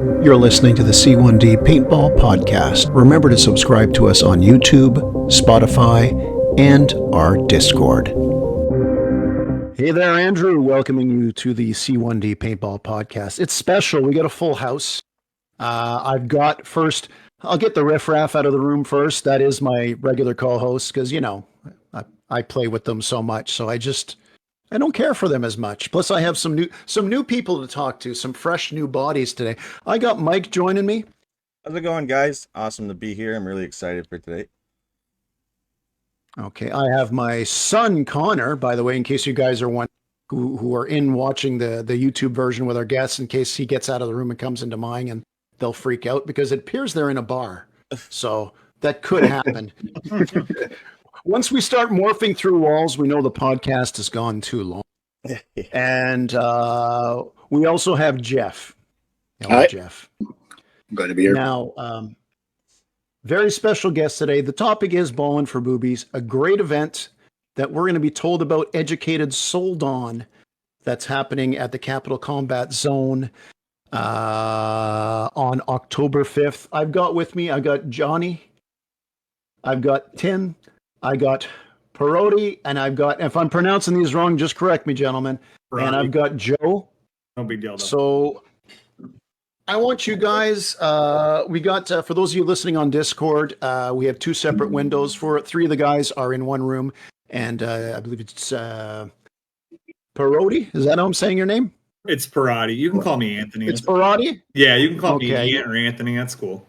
You're listening to the C1D Paintball Podcast. Remember to subscribe to us on YouTube, Spotify, and our Discord. Hey there, Andrew. Welcoming you to the C1D Paintball Podcast. It's special. We got a full house. I'll get the riffraff out of the room first. That is my regular co-host because, I play with them so much. So I don't care for them as much. Plus, I have some new people to talk to, some fresh new bodies today. I got Mike joining me. How's it going, guys? Awesome to be here. I'm really excited for today. Okay, I have my son Connor, by the way, in case you guys are one who are in watching the YouTube version with our guests, in case he gets out of the room and comes into mine and they'll freak out because it appears they're in a bar. So that could happen. Once we start morphing through walls, we know the podcast has gone too long. And we also have Jeff. Hello, Hi. Jeff. I'm glad to be here. Now, very special guest today. The topic is Ballin for Boobies, a great event that we're going to be told about, educated, sold on, that's happening at the Capital Combat Zone on October 5th. I've got Johnny, I've got Tim, I got Perotti, and I've got, if I'm pronouncing these wrong, just correct me, gentlemen. Perotti. And I've got Joe. No big deal, though. So I want you guys, we got, for those of you listening on Discord, we have two separate windows for it. Three of the guys are in one room, and I believe it's Perotti. Is that how I'm saying your name? It's Perotti. You can call me Anthony. It's Perotti? Yeah, you can call me Okay. Ant or Anthony. That's cool.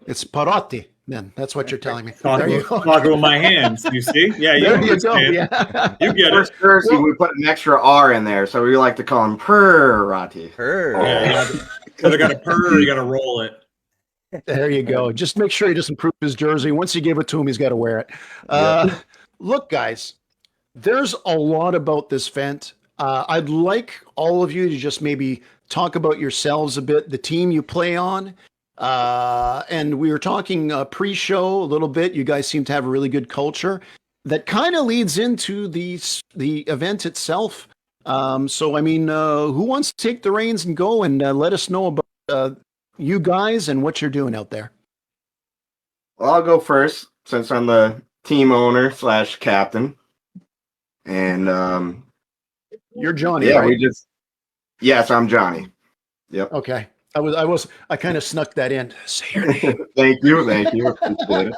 It's Perotti, then. That's what you're telling me. Talk There you with go. my hands. You see? Yeah, There you go. understand. Yeah. You get it. First courtesy, we put an extra R in there, so we like to call him Perotti. Yeah, because I got to purr, you got to roll it. There you go. Just make sure he doesn't prove his jersey. Once you give it to him, he's got to wear it. Look, guys, there's a lot about this event. I'd like all of you to just maybe talk about yourselves a bit, the team you play on. And we were talking pre-show a little bit. You guys seem to have a really good culture that kind of leads into the event itself. So, I mean, who wants to take the reins and go and let us know about you guys and what you're doing out there? Well, I'll go first since I'm the team owner / captain. And You're Johnny, yeah, right? yes, I'm Johnny. Yep. Okay. I kind of snuck that in. Say your name. Thank you. Appreciate it.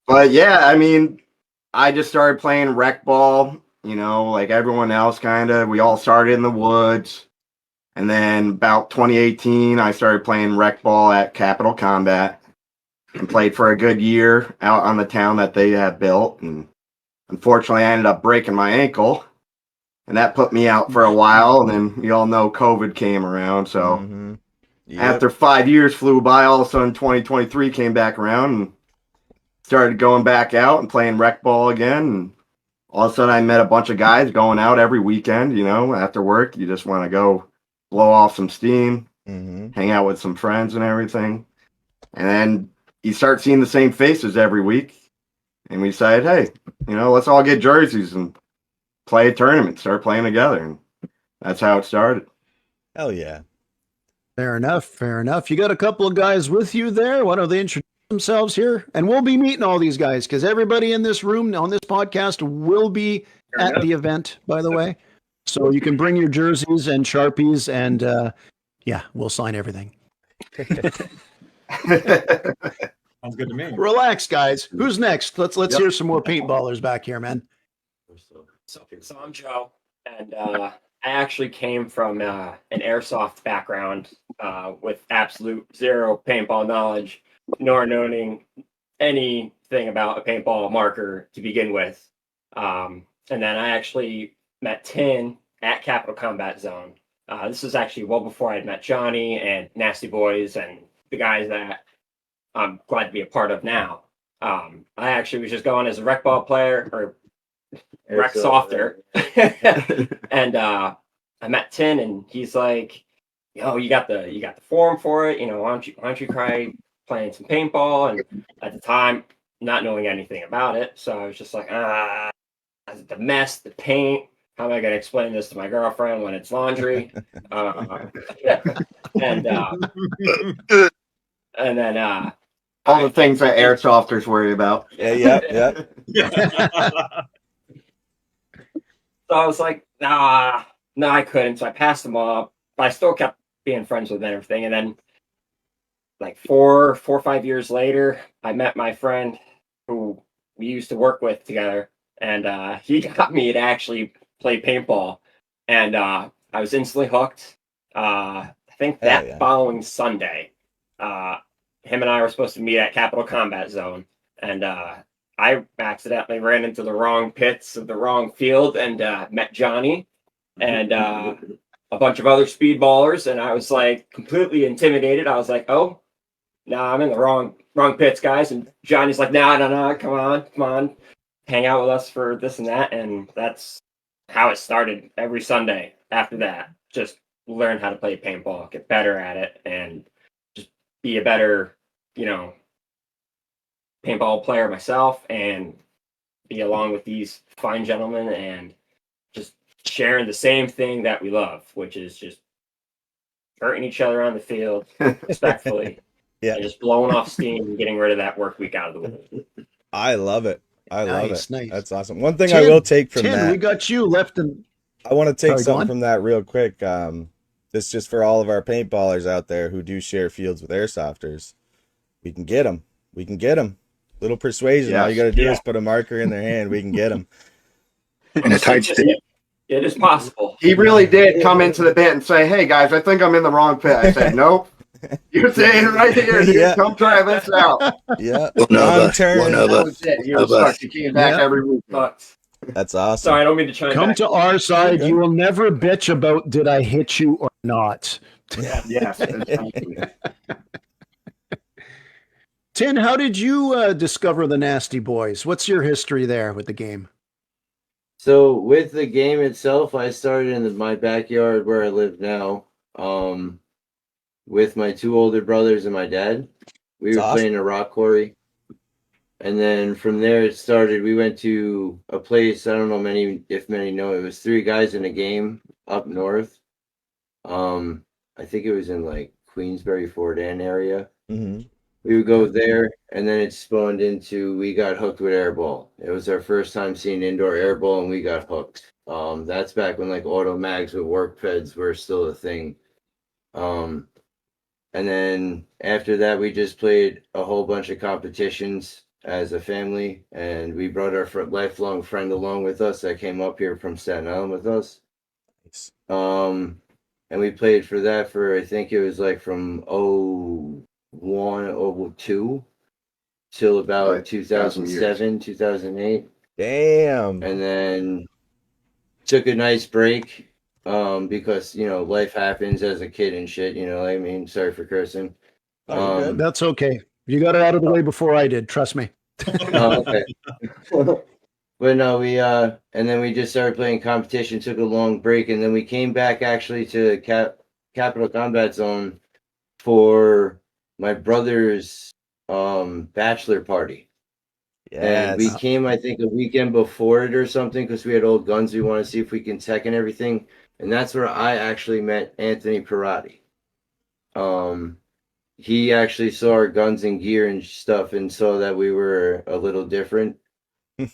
But yeah, I mean, I just started playing rec ball, like everyone else kind of. We all started in the woods. And then about 2018, I started playing rec ball at Capital Combat and played for a good year out on the town that they had built. And unfortunately, I ended up breaking my ankle. And that put me out for a while. And then you all know COVID came around. So after 5 years flew by, all of a sudden 2023 came back around and started going back out and playing rec ball again. And all of a sudden I met a bunch of guys going out every weekend, after work. You just want to go blow off some steam, hang out with some friends and everything. And then you start seeing the same faces every week. And we decided, hey, let's all get jerseys and play a tournament, start playing together. And that's how it started. Hell yeah. Fair enough. You got a couple of guys with you there. Why don't they introduce themselves here? And we'll be meeting all these guys because everybody in this room on this podcast will be at the event, by the way. So you can bring your jerseys and Sharpies and we'll sign everything. Sounds good to me. Relax, guys. Who's next? Let's hear some more paintballers back here, man. So I'm Joe, and I actually came from an airsoft background with absolute zero paintball knowledge, nor knowing anything about a paintball marker to begin with. And then I actually met Tin at Capital Combat Zone. This was actually well before I had met Johnny and Nasty Boyz and the guys that I'm glad to be a part of now. I actually was just going as a rec ball player or rec softer. And I met Tin and he's like, you got the forum for it, why don't you try playing some paintball? And at the time, not knowing anything about it, so I was just like, the mess, the paint, how am I going to explain this to my girlfriend when it's laundry? and and then All the things that airsofters worry about. Yeah. So I was like, nah, no, I couldn't. So I passed them up. But I still kept being friends with them and everything. And then, like 4 or 5 years later, I met my friend who we used to work with together, and he got me to actually play paintball, and I was instantly hooked. I think Hell that yeah. following Sunday, him and I were supposed to meet at Capital Combat Zone, and I accidentally ran into the wrong pits of the wrong field and met Johnny and a bunch of other speedballers, and I was like completely intimidated. I was like, "Oh, no, I'm in the wrong pits, guys." And Johnny's like, "No, come on, hang out with us for this and that." And that's how it started. Every Sunday after that, just learn how to play paintball, get better at it, and just be a better, paintball player myself, and be along with these fine gentlemen and just sharing the same thing that we love, which is just hurting each other on the field respectfully. Yeah. And just blowing off steam and getting rid of that work week out of the way. I love it. I love it. Nice. That's awesome. One thing I will take from Tim, that. we got you left in. I want to take Sorry, go something on. from that real quick. This just for all of our paintballers out there who do share fields with airsofters. We can get them. We can get them. Little persuasion. All you got to do is put a marker in their hand. We can get them. And a tight stick. It is possible. He really did come into the pit and say, "Hey guys, I think I'm in the wrong pit." I said, "Nope. You're saying right here, dude. Yeah. Come try this out." Yeah. One of Wrong us. turn. One of That us. was it. He was Of us. stuck. He came back Yeah. every week. But That's awesome. sorry, I don't mean to chime Come back. to our side. Okay. You will never bitch about did I hit you or not. Yes. Exactly. Tin, how did you discover the Nasty Boys? What's your history there with the game? So with the game itself, I started in my backyard where I live now, with my 2 older brothers and my dad. We That's were awesome. playing a rock quarry, and then from there it started. We went to a place, I don't know if many know, it was 3 guys in a game up north. I think it was in like Queensbury, Fort Anne area. Mhm. We would go there, and then it spawned into we got hooked with airball. It was our first time seeing indoor airball, and we got hooked. That's back when like auto mags with work feds were still a thing. And then after that, we just played a whole bunch of competitions as a family, and we brought our lifelong friend along with us that came up here from Staten Island with us. Nice. And we played for that for I think it was like from 02 till about Right, 2007, 2008, Damn. and then took a nice break because life happens as a kid and shit. I mean, sorry for cursing. Oh, you're good. That's okay. You got it out of the way before I did. Trust me. Oh, okay. But no, and then we just started playing competition, took a long break, and then we came back actually to Capital Combat Zone for my brother's bachelor party. Yes. And we came, I think, a weekend before it or something because we had old guns we want to see if we can tech and everything. And that's where I actually met Anthony Perotti. He actually saw our guns and gear and stuff and saw that we were a little different. And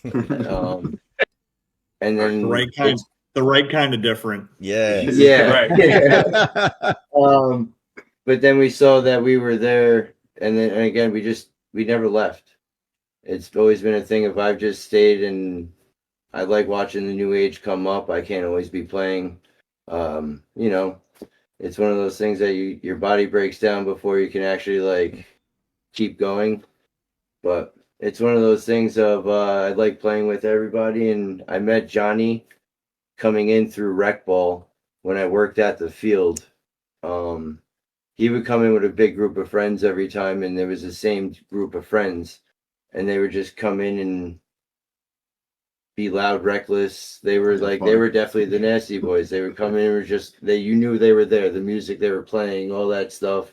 then The right kind of different. Yeah. yeah. Right. But then we saw that we were there, and again we never left. It's always been a thing. If I've just stayed, and I like watching the new age come up, I can't always be playing. It's one of those things that your body breaks down before you can actually like keep going. But it's one of those things of I like playing with everybody, and I met Johnny coming in through rec ball when I worked at the field. He would come in with a big group of friends every time, and there was the same group of friends, and they would just come in and be loud, reckless. They were definitely the Nasty Boys. They would come in and were just you knew they were there, the music they were playing, all that stuff.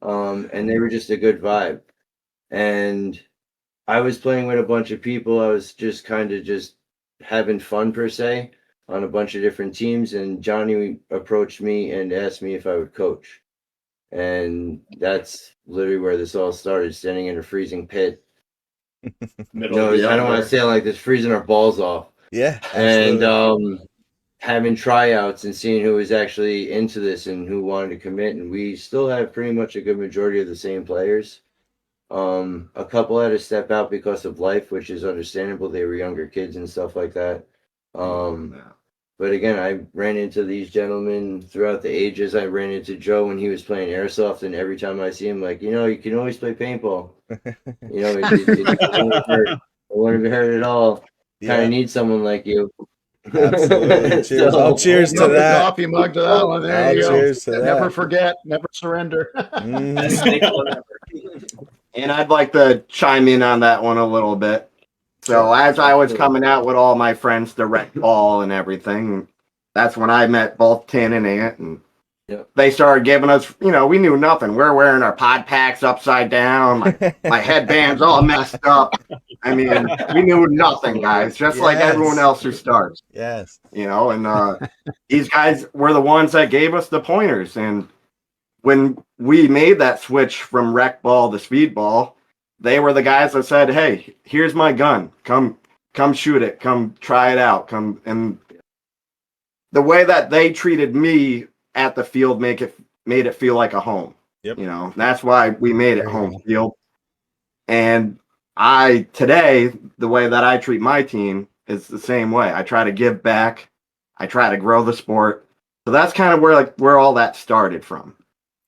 And they were just a good vibe. And I was playing with a bunch of people. I was just kind of just having fun per se on a bunch of different teams, and Johnny approached me and asked me if I would coach. And that's literally where this all started, standing in a freezing pit. Middle I don't want to say it like this, freezing our balls off. Yeah. Absolutely. And having tryouts and seeing who was actually into this and who wanted to commit. And we still have pretty much a good majority of the same players. A couple had to step out because of life, which is understandable. They were younger kids and stuff like that. But again, I ran into these gentlemen throughout the ages. I ran into Joe when he was playing airsoft, and every time I see him, like, you can always play paintball. It wouldn't hurt at all. Kind of need someone like you. Absolutely. Cheers. Cheers to that. Coffee mug to that one. There you go. Cheers to that. Never forget. Never surrender. And I'd like to chime in on that one a little bit. So as I was coming out with all my friends to Rec Ball and everything, that's when I met both Tin and Ant, and they started giving us, we knew nothing. We're wearing our pod packs upside down, my headband's all messed up. I mean, we knew nothing, guys, just like everyone else who starts. Yes. And these guys were the ones that gave us the pointers. And when we made that switch from Rec Ball to Speedball, they were the guys that said, "Hey, here's my gun. Come shoot it. Come try it out. Come." And the way that they treated me at the field made it feel like a home. Yep. That's why we made it home field. And today, the way that I treat my team is the same way. I try to give back. I try to grow the sport. So that's kind of where all that started from.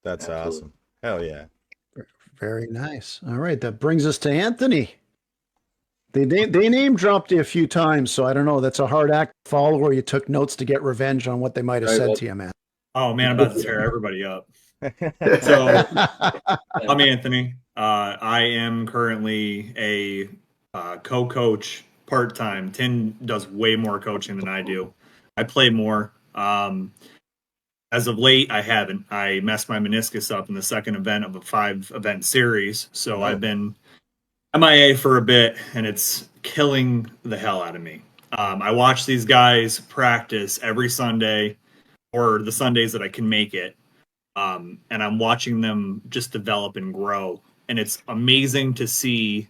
That's awesome. Hell yeah. Very nice. All right, that brings us to Anthony. They name dropped you a few times, so I don't know. That's a hard act to follow, or you took notes to get revenge on what they might have said to you, man. Oh man, I'm about to tear everybody up. So I'm Anthony. I am currently a co-coach part-time. Tin does way more coaching than I do. I play more. As of late, I haven't. I messed my meniscus up in the second event of a 5-event series. So I've been MIA for a bit, and it's killing the hell out of me. I watch these guys practice every Sunday, or the Sundays that I can make it. And I'm watching them just develop and grow. And it's amazing to see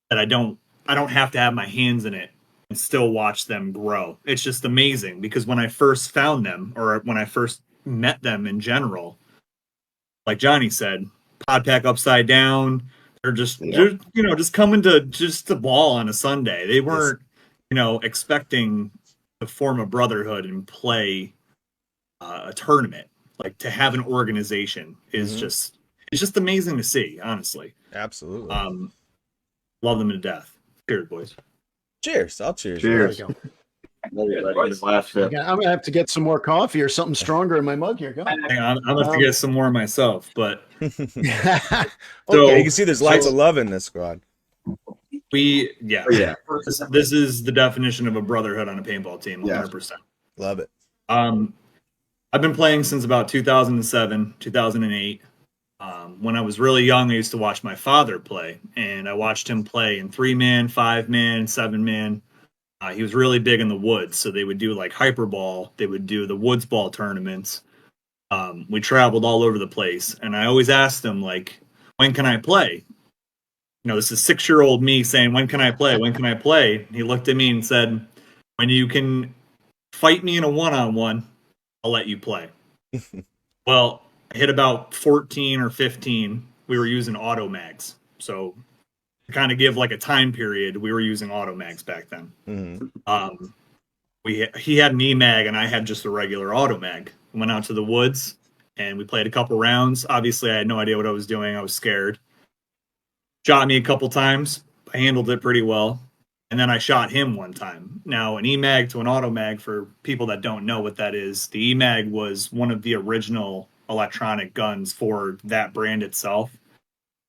that I don't have to have my hands in it and still watch them grow. It's just amazing, because when I first found them, or when I first met them in general, like Johnny said, pod pack upside down, they're just just coming to just the ball on a Sunday. They weren't expecting to form a brotherhood and play a tournament. Like, to have an organization is just amazing to see, honestly. Absolutely. Love them to death. Cheers, boys. Cheers. I'll cheers. Cheers. There we go. I'm gonna have to get some more coffee or something stronger in my mug here. Go. Hang on, I'm going to get some more myself, but Okay. You can see there's lots of love in this squad. This is the definition of a brotherhood on a paintball team, 100%. Love it. I've been playing since about 2007, 2008. When I was really young, I used to watch my father play, and I watched him play in 3-man, 5-man, 7-man. He was really big in the woods, so they would do like hyperball. They would do the woods ball tournaments. We traveled all over the place, and I always asked him, like, when can I play? This is 6-year-old me saying, when can I play? When can I play? He looked at me and said, when you can fight me in a one-on-one, I'll let you play. Well, I hit about 14 or 15. We were using auto mags. So to kind of give like a time period, we were using auto mags back then. Mm-hmm. He had an E-mag and I had just a regular auto mag. We went out to the woods and we played a couple rounds. Obviously, I had no idea what I was doing. I was scared. Shot me a couple times. I handled it pretty well. And then I shot him one time. Now, an E-mag to an auto mag, for people that don't know what that is, the E-mag was one of the original electronic guns for that brand itself.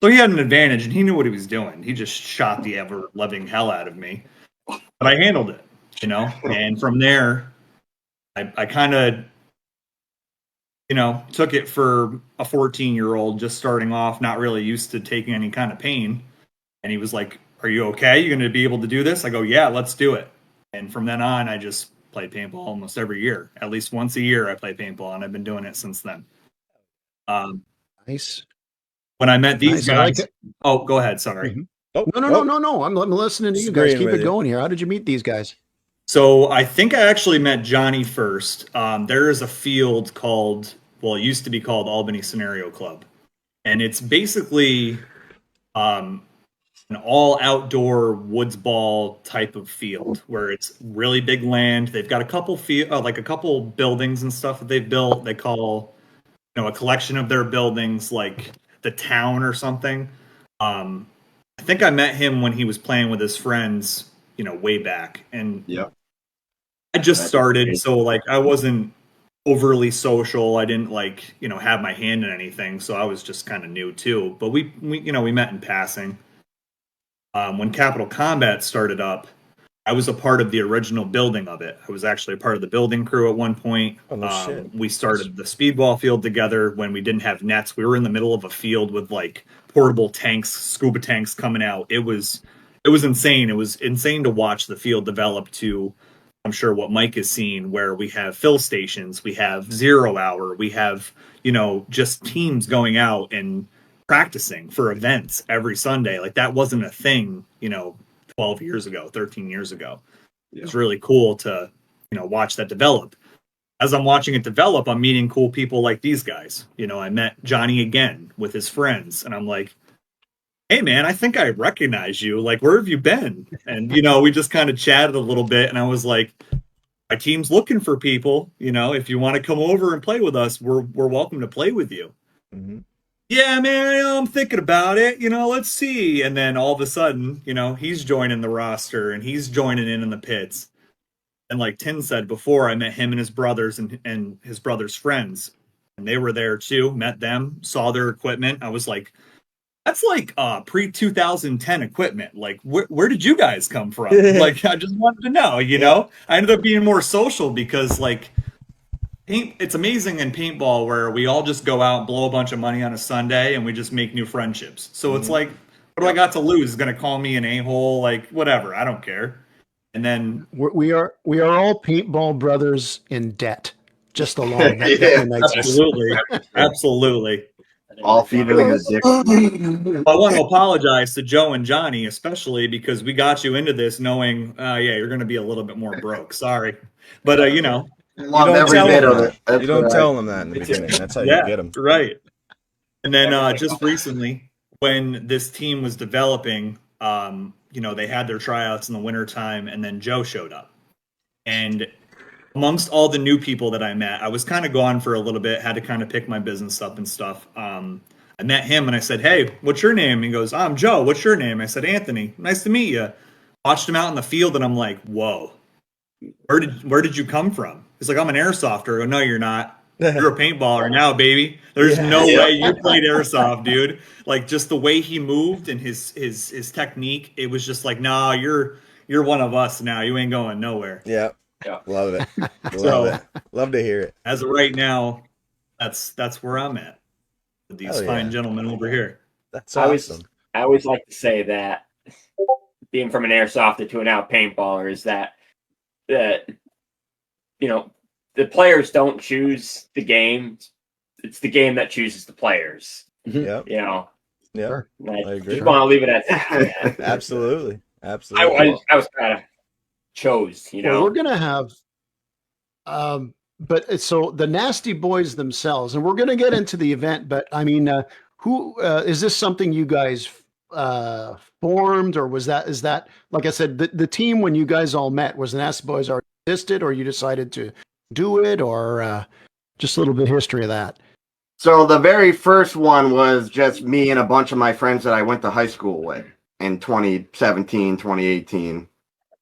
So he had an advantage, and he knew what he was doing. He just shot the ever-loving hell out of me. But I handled it, And from there, I kind of, took it for a 14-year-old just starting off, not really used to taking any kind of pain. And he was like, are you okay? You going to be able to do this? I go, yeah, let's do it. And from then on, I just played paintball almost every year. At least once a year, I play paintball, and I've been doing it since then. Nice. When I met these Nice, I like guys, it. oh, go ahead. Sorry. Mhm. Oh, No. I'm listening to you guys. Agreeing Keep with it you. going here. How did you meet these guys? So I think I actually met Johnny first. There is a field called, well, it used to be called Albany Scenario Club, and it's basically an all outdoor woods ball type of field where it's really big land. They've got a couple like a couple buildings and stuff that they've built. They call, a collection of their buildings like the town or something. I think I met him when he was playing with his friends, way back, and Yep. I just That's started, great. so like I wasn't overly social. I didn't have my hand in anything, so I was just kind of new too. But we met in passing. When Capital Combat started up, I was a part of the original building of it. I was actually a part of the building crew at one point. Oh, no shit. We started the speedball field together when we didn't have nets. We were in the middle of a field with like portable tanks, scuba tanks coming out. It was insane. It was insane to watch the field develop to, I'm sure, what Mike has seen, where we have fill stations, we have 0 hour, we have, just teams going out and practicing for events every Sunday. Like that wasn't a thing, 12 years ago, 13 years ago. It was really cool to, watch that develop. As I'm watching it develop, I'm meeting cool people like these guys. I met Johnny again with his friends, and I'm like, hey man, I think I recognize you. Like, where have you been? And, we just kind of chatted a little bit, and I was like, my team's looking for people. If you want to come over and play with us, we're welcome to play with you. Mm-hmm. Yeah, man, I'm thinking about it. Let's see. And then all of a sudden, he's joining the roster and he's joining in the pits. And like Tin said before, I met him and his brothers and his brother's friends. And they were there too, met them, saw their equipment. I was like, that's like pre-2010 equipment. Like, where did you guys come from? Like, I just wanted to know, I ended up being more social because like, it's amazing in paintball where we all just go out and blow a bunch of money on a Sunday and we just make new friendships. So it's like, what do I got to lose? Is going to call me an a-hole? Like, whatever. I don't care. And then We are all paintball brothers in debt, just along that Yeah, nights. absolutely. All feeding in addiction. I want to apologize to Joe and Johnny, especially because we got you into this knowing, you're going to be a little bit more broke. Sorry. But, Love every bit of it. That's You don't what tell them that in the beginning. That's how you get them. Right. And then just recently, when this team was developing, they had their tryouts in the wintertime, and then Joe showed up. And amongst all the new people that I met, I was kind of gone for a little bit, had to kind of pick my business up and stuff. I met him and I said, hey, what's your name? He goes, I'm Joe. What's your name? I said, Anthony. Nice to meet you. Watched him out in the field and I'm like, whoa, where did you come from? He's like, I'm an airsofter. I go, no, you're not. You're a paintballer now, baby. There's no way you played airsoft, dude. Like just the way he moved and his technique, it was just like, nah, you're one of us now. You ain't going nowhere. Yeah. Love it. So, it. Love to hear it. As of right now, that's where I'm at with these fine gentlemen over here. That's awesome. I always like to say that being from an airsofter to an out paintballer is that the players don't choose the game. It's the game that chooses the players. Yeah. Yeah. I agree. Just want to leave it at that. Absolutely. I was kind of chose, Well, we're gonna have but so the Nasty Boyz themselves, and we're gonna get into the event, but I mean, who is this something you guys formed, or is that like I said, the team when you guys all met, was the Nasty Boyz already existed, or you decided to do it, or just a little bit of history of that? So the very first one was just me and a bunch of my friends that I went to high school with in 2017, 2018.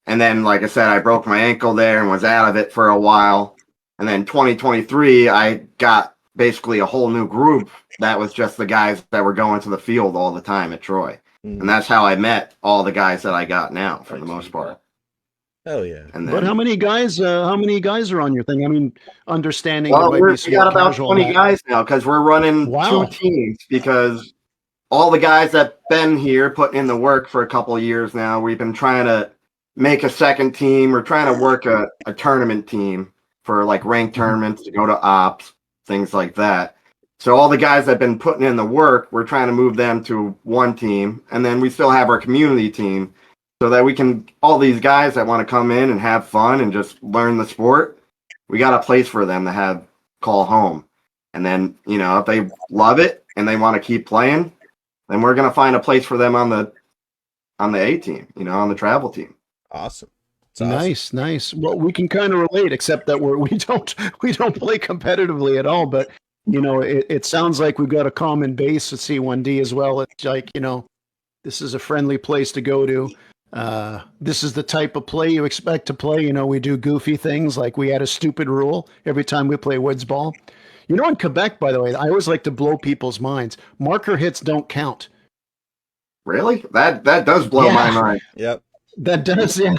And then, like I said, I broke my ankle there and was out of it for a while. And then 2023, I got basically a whole new group that was just the guys that were going to the field all the time at Troy. And that's how I met all the guys that I got now, for the most part. Hell yeah. And But then, how many guys are on your thing? I mean, understanding well, it might be we somewhat got about casual 20 that- guys now because we're running Wow. 2 teams because all the guys that been here putting in the work for a couple of years now, we've been trying to make a second team. We're trying to work a tournament team for like ranked tournaments to go to ops, things like that. So all the guys that have been putting in the work, we're trying to move them to one team, and then we still have our community team, so that we can all these guys that want to come in and have fun and just learn the sport. We got a place for them to have call home, and then if they love it and they want to keep playing, then we're gonna find a place for them on the A team, on the travel team. Awesome. Nice. Well, we can kind of relate, except that we don't play competitively at all. But it sounds like we've got a common base with C1D as well. It's like this is a friendly place to go to. This is the type of play you expect to play. We do goofy things, like we had a stupid rule every time we play woods ball. In Quebec, by the way, I always like to blow people's minds. Marker hits don't count. Really? That does blow my mind. Yep. That does, yeah.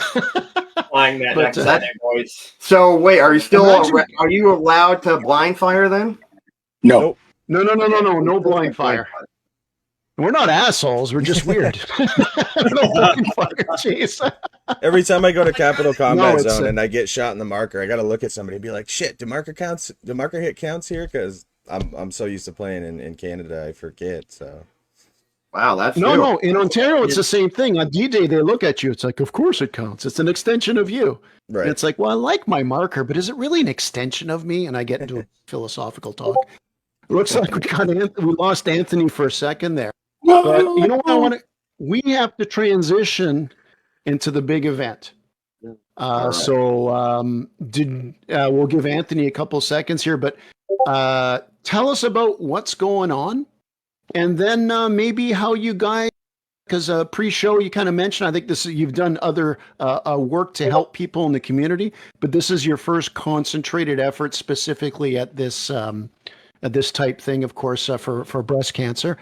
Flying that next Sunday, boys. So wait, are you allowed to blind fire then? No. No blind fire. We're not assholes. We're just weird. No blind fire. Jeez. Every time I go to Capital Combat Zone and I get shot in the marker, I got to look at somebody and be like, "Shit, do marker hit counts here?" Because I'm so used to playing in Canada, I forget. So. Wow, that's no. In Ontario, it's the same thing. On D-Day, they look at you. It's like, of course it counts. It's an extension of you. Right. And it's like, well, I like my marker, but is it really an extension of me? And I get into a philosophical talk. It looks like we lost Anthony for a second there. But you know what we have to transition into the big event. So we'll give Anthony a couple seconds here, but tell us about what's going on, and then maybe how you guys, because pre-show you kind of mentioned, I think you've done other work to help people in the community, but this is your first concentrated effort specifically at this type thing, of course, for breast cancer.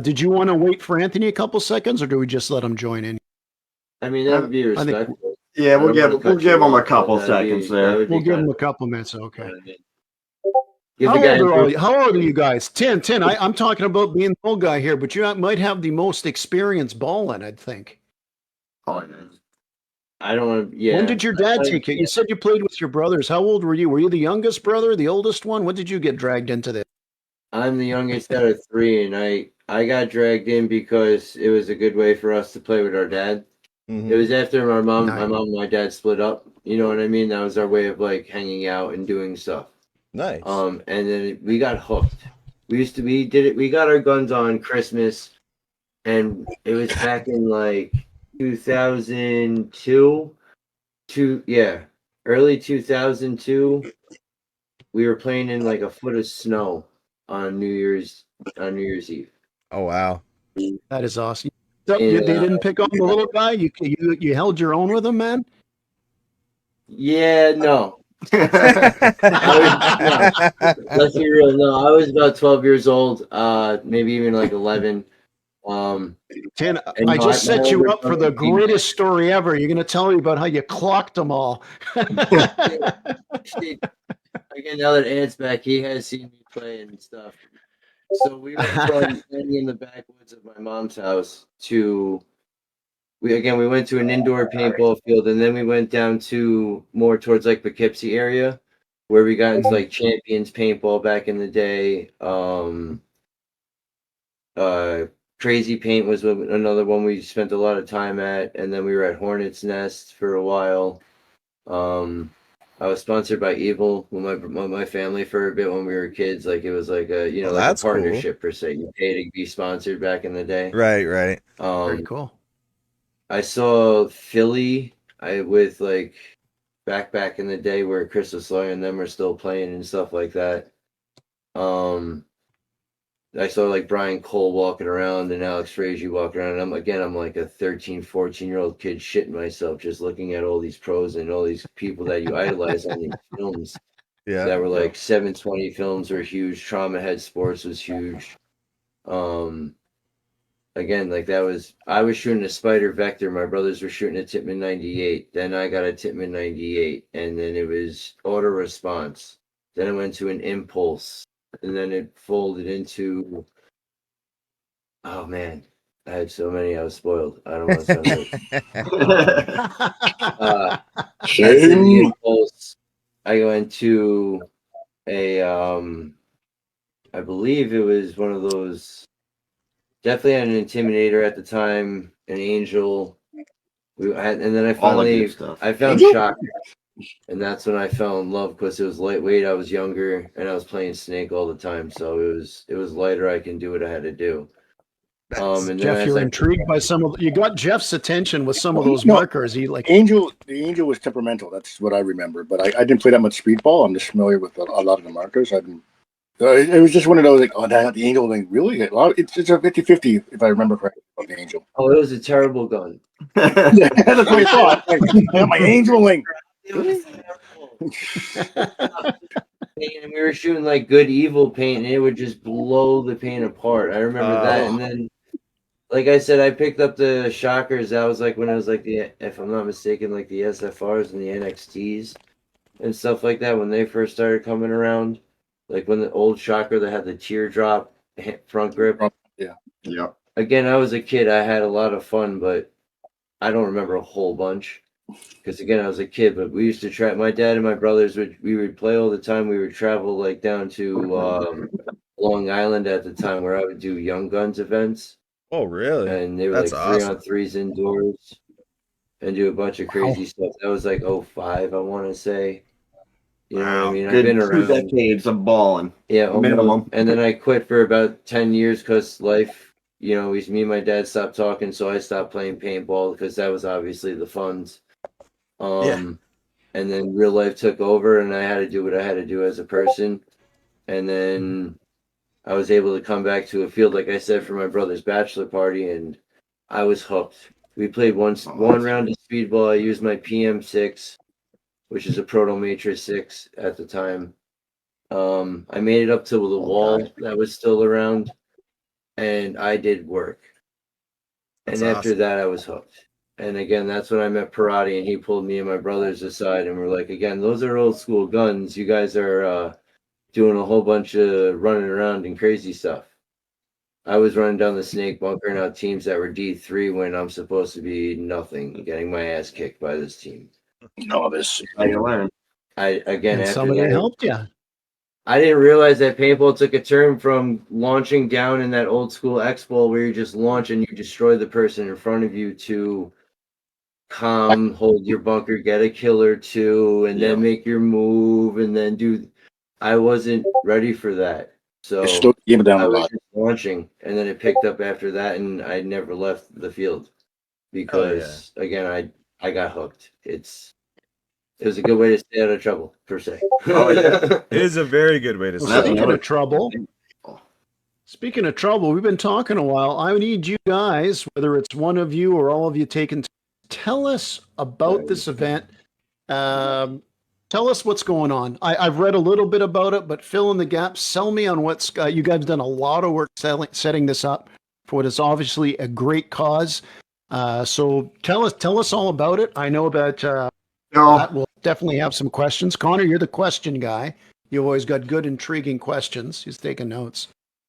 Did you want to wait for Anthony a couple seconds, or do we just let him join in? I mean, that would be respectful. Yeah, we'll give him a couple seconds there. We'll give him a couple minutes. Okay. How old are you guys? 10. I'm talking about being the old guy here, but you might have the most experience balling, I'd think. I don't want to. Yeah. When did your dad take it? You said you played with your brothers. How old were you? Were you the youngest brother, the oldest one? When did you get dragged into this? I'm the youngest out of 3, and I got dragged in because it was a good way for us to play with our dad. Mm-hmm. It was after my mom and my dad split up. You know what I mean? That was our way of like hanging out and doing stuff. Nice. And then we got hooked. We got our guns on Christmas, and it was back in like 2002. Early 2002. We were playing in like a foot of snow on New Year's Eve. Oh wow, that is awesome. So they didn't pick on the little guy. You held your own with him, man. Yeah, no. Let's be real. No, I was about 12 years old, maybe even like 11. 10. I just set you up for the greatest story ever. You're going to tell me about how you clocked them all. Again, now that Ant's back, he has seen me play and stuff. So we went from standing in the backwoods of my mom's house to we went to an indoor paintball field, and then we went down to more towards like Poughkeepsie area, where we got into like Champions paintball back in the day. Crazy Paint was another one we spent a lot of time at, and then we were at Hornet's Nest for a while. I was sponsored by Evil with my family for a bit when we were kids. Like it was like a like a partnership per se. You pay to be sponsored back in the day. Right. Very cool. I saw Philly with like back in the day where Chris Sawyer and them were still playing and stuff like that. I saw like Brian Cole walking around and Alex Frazier walking around. And I'm like a 13, 14-year-old kid shitting myself just looking at all these pros and all these people that you idolize on these films. Yeah. That were like 720 films were huge. Trauma Head Sports was huge. Again, like I was shooting a Spider Vector. My brothers were shooting a Tippmann 98. Then I got a Tippmann 98. And then it was Auto Response. Then I went to an Impulse. And then it folded into, oh man, I had so many. I was spoiled. I don't want to sound like I went to a I believe it was one of those. Definitely had an Intimidator at the time, an Angel. And then I All the finally good stuff. I found Angel? Shock, and that's when I fell in love because it was lightweight. I was younger and I was playing Snake all the time, so it was lighter. I can do what I had to do. And then Jeff, as you're I intrigued by some of you got Jeff's attention with some of those No. markers. He like The Angel was temperamental. That's what I remember. But I didn't play that much speedball. I'm just familiar with a lot of the markers. It was just one of those like, oh, the Angel thing. Really? It's a 50-50 if I remember correctly about the Angel. oh, it was a terrible gun. Yeah, that's what I thought. Like, I got my Angel wing. It was terrible. And we were shooting like good evil paint, and it would just blow the paint apart. I remember that, and then, like I said, I picked up the Shockers. That was like when I was like if I'm not mistaken, like the SFRs and the NXTs and stuff like that when they first started coming around. Like when the old Shocker that had the teardrop front grip. Yep. Again, I was a kid. I had a lot of fun, but I don't remember a whole bunch. Because again, I was a kid, but we used to try. My dad and my brothers we would play all the time. We would travel like down to Long Island at the time, where I would do Young Guns events, Oh, really? and they were That's like awesome. 3-on-3s indoors, and do a bunch of crazy stuff. That was like 05, I want to say. You know what I mean? Good I've been 2 around. decades of balling. Yeah, Minimum. almost. And then I quit for about 10 years because life. You know, me and my dad stopped talking, so I stopped playing paintball because that was obviously the funds. And then real life took over, and I had to do what I had to do as a person. And then I was able to come back to a field, like I said, for my brother's bachelor party, and I was hooked. We played one round of speedball. I used my PM6, which is a Proto Matrix 6 at the time. I made it up to the wall that was still around, and I did work. That's and after awesome. that, I was hooked. And again, that's when I met Parati, and he pulled me and my brothers aside, and we're like, again, those are old school guns. You guys are doing a whole bunch of running around and crazy stuff. I was running down the Snake, bunkering out teams that were D3 when I'm supposed to be nothing, getting my ass kicked by this team. Novice. How you learn. and After somebody that, helped you. I didn't realize that paintball took a turn from launching down in that old school X ball where you just launch and you destroy the person in front of you to calm, hold your bunker, get a kill or two, and then make your move, and then do. I wasn't ready for that, so It slowed the game down I a was lot. just launching, and then it picked up after that, and I never left the field because again, I got hooked. It was a good way to stay out of trouble, per se. Oh, yeah. It is a very good way to Well, That's start. speaking of trouble, we've been talking a while. I need you guys, whether it's one of you or all of you, tell us about this event. Tell us what's going on. I've read a little bit about it, but fill in the gaps. Sell me on what's. You guys have done a lot of work setting this up for what is obviously a great cause. So tell us all about it. I know that Matt will definitely have some questions. Connor, you're the question guy. You always got good, intriguing questions. He's taking notes.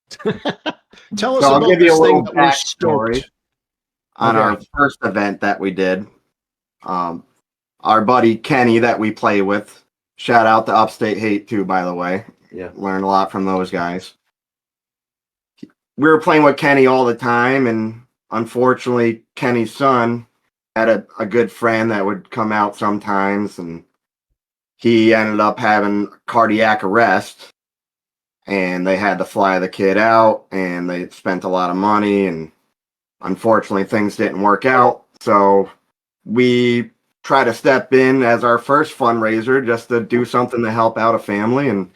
Tell us I'll about give you this a little thing that we're backstory stoked. on Okay. our first event that we did. Our buddy Kenny that we play with, shout out to Upstate Hate too, by the way. Yeah. Learned a lot from those guys. We were playing with Kenny all the time, and unfortunately, Kenny's son had a good friend that would come out sometimes, and he ended up having cardiac arrest, and they had to fly the kid out, and they spent a lot of money, and unfortunately, things didn't work out. So we try to step in as our first fundraiser just to do something to help out a family, and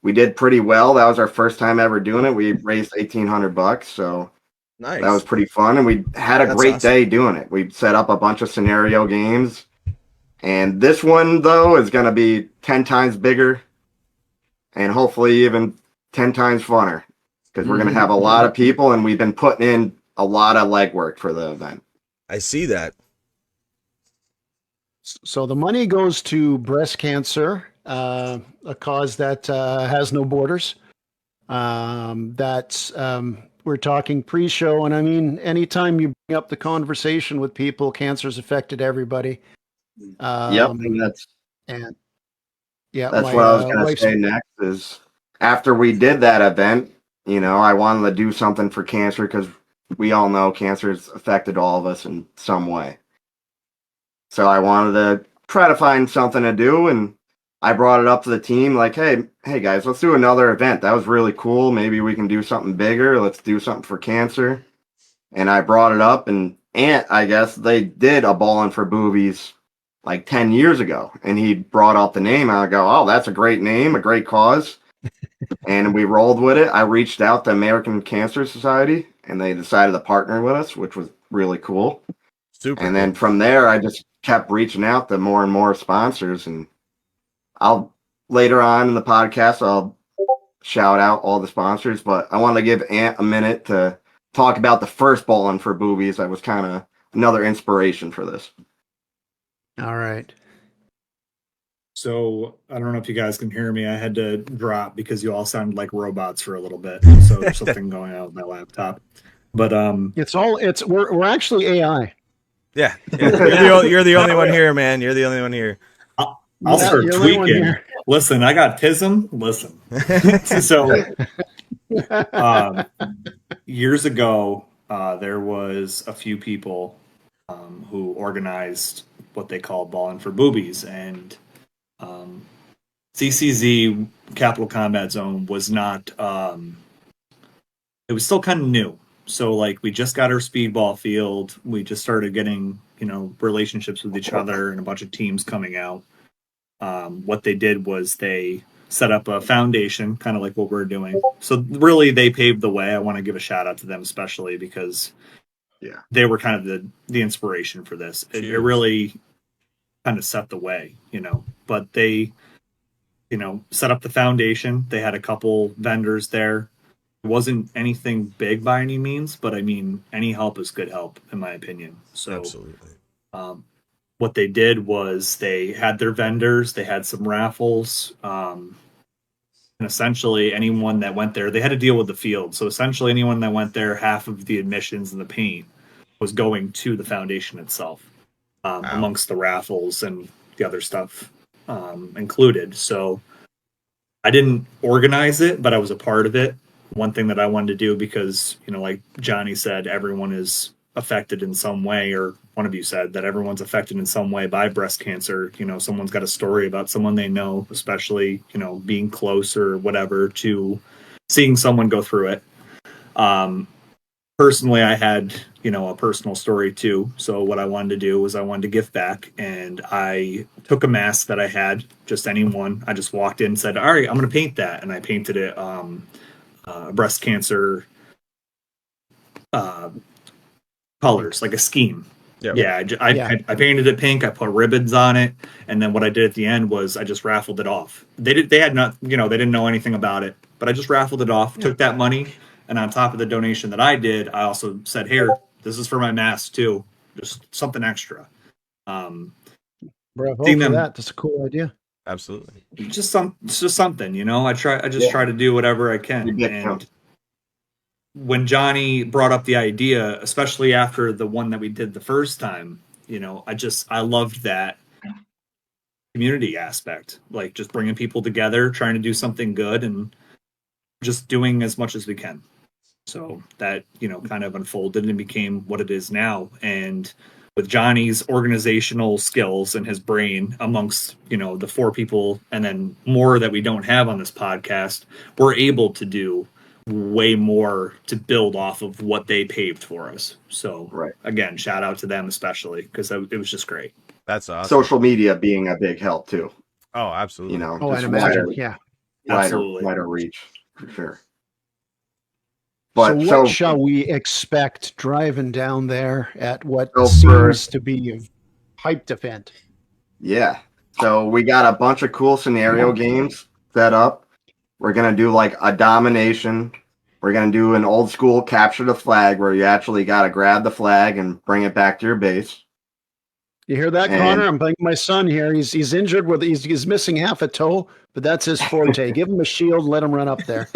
we did pretty well. That was our first time ever doing it. We raised $1,800, so Nice. that was pretty fun, and we had a That's great awesome. day doing it. We set up a bunch of scenario games, and this one though is going to be 10 times bigger, and hopefully even 10 times funner, because we're going to have a lot of people, and we've been putting in a lot of legwork for the event. I see that. So the money goes to breast cancer, a cause that has no borders. We're talking pre-show, and I mean, anytime you bring up the conversation with people, cancer's affected everybody. And that's And yeah, what I was going to say next is after we did that event, I wanted to do something for cancer because we all know cancer has affected all of us in some way. So I wanted to try to find something to do, and I brought it up to the team like, hey guys, let's do another event. That was really cool. Maybe we can do something bigger. Let's do something for cancer. And I brought it up, and Ant, I guess, they did a Ballin for Boobies like 10 years ago. And he brought up the name. I go, oh, that's a great name, a great cause. And we rolled with it. I reached out to American Cancer Society, and they decided to partner with us, which was really cool. Super. And then from there, I just kept reaching out to more and more sponsors. And I'll later on in the podcast, I'll shout out all the sponsors. But I want to give Ant a minute to talk about the first Ballin for Boobies. That was kind of another inspiration for this. All right. So I don't know if you guys can hear me. I had to drop because you all sounded like robots for a little bit. So there's something going on with my laptop. But we're actually AI. Yeah. You're the only one here, man. You're the only one here. I'll start tweaking. Listen, I got TISM. Listen. So years ago, there was a few people who organized what they called Ballin for Boobies, and CCZ, Capital Combat Zone, was not. It was still kind of new. So, like, we just got our speedball field. We just started getting, relationships with each other and a bunch of teams coming out. What they did was they set up a foundation, kind of like what we're doing. So really, they paved the way. I want to give a shout out to them, especially because they were kind of the inspiration for this. It really kind of set the way, But they, set up the foundation. They had a couple vendors there. It wasn't anything big by any means, but I mean, any help is good help, in my opinion. So, absolutely. What they did was they had their vendors, they had some raffles, and essentially anyone that went there, they had to deal with the field. So essentially anyone that went there, half of the admissions and the paint was going to the foundation itself, amongst the raffles and the other stuff included. So I didn't organize it, but I was a part of it. One thing that I wanted to do, because, like Johnny said, everyone is affected in some way, or one of you said that everyone's affected in some way by breast cancer. Someone's got a story about someone they know, especially, being close or whatever to seeing someone go through it. Personally, I had, a personal story too. So what I wanted to do was I wanted to give back, and I took a mask that I had, just anyone. I just walked in and said, all right, I'm going to paint that. And I painted it, breast cancer, colors, like a scheme. I painted it pink. I put ribbons on it, and then what I did at the end was I just raffled it off. They had not, they didn't know anything about it, but I just raffled it off. Took that money, and on top of the donation that I did, I also said, "Here, this is for my mask too, just something extra." Bravo for that. That's a cool idea. Absolutely. Just something, I try to do whatever I can. And when Johnny brought up the idea, especially after the one that we did the first time, I loved that community aspect, like just bringing people together, trying to do something good, and just doing as much as we can. So that, kind of unfolded and became what it is now. And with Johnny's organizational skills and his brain amongst, the four people and then more that we don't have on this podcast, we're able to do way more to build off of what they paved for us. So again, shout out to them especially, because it was just great. That's awesome. Social media being a big help too. Oh, absolutely. I'd imagine. Wider reach for sure. But so what shall we expect driving down there at what seems to be a hyped event? Yeah. So we got a bunch of cool scenario games set up. We're going to do like a domination. We're going to do an old school capture the flag where you actually got to grab the flag and bring it back to your base. You hear that, Connor? I'm playing my son here. He's injured he's missing half a toe, but that's his forte. Give him a shield, let him run up there.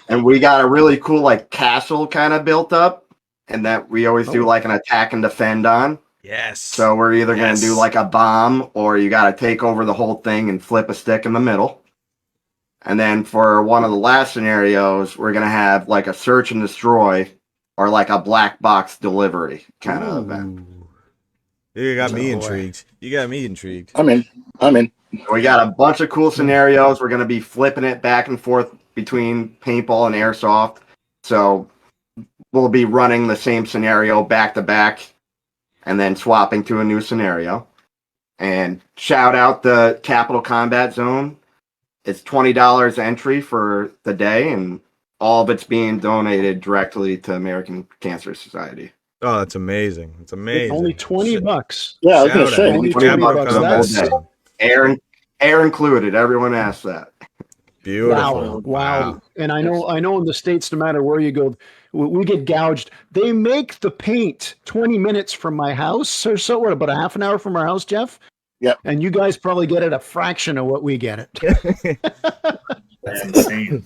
And we got a really cool like castle kind of built up, and that we always do like an attack and defend on. Yes. So we're either going to do like a bomb, or you got to take over the whole thing and flip a stick in the middle. And then for one of the last scenarios, we're going to have like a search and destroy or like a black box delivery kind of event. You got me boy. intrigued. You got me intrigued. I'm in. We got a bunch of cool scenarios. We're going to be flipping it back and forth between paintball and airsoft. So we'll be running the same scenario back to back and then swapping to a new scenario. And shout out the Capital Combat Zone. It's $20 entry for the day, and all of it's being donated directly to American Cancer Society. Oh, that's amazing. It's amazing. Only $20. Yeah, I was gonna Shout say. out. Only $20 $20. for the whole That's day. Air included. Everyone asked that. Beautiful. Wow. And I know in the States, no matter where you go, we get gouged. They make the paint 20 minutes from my house or so. What, about a half an hour from our house, Jeff? Yep. And you guys probably get it a fraction of what we get it. That's insane.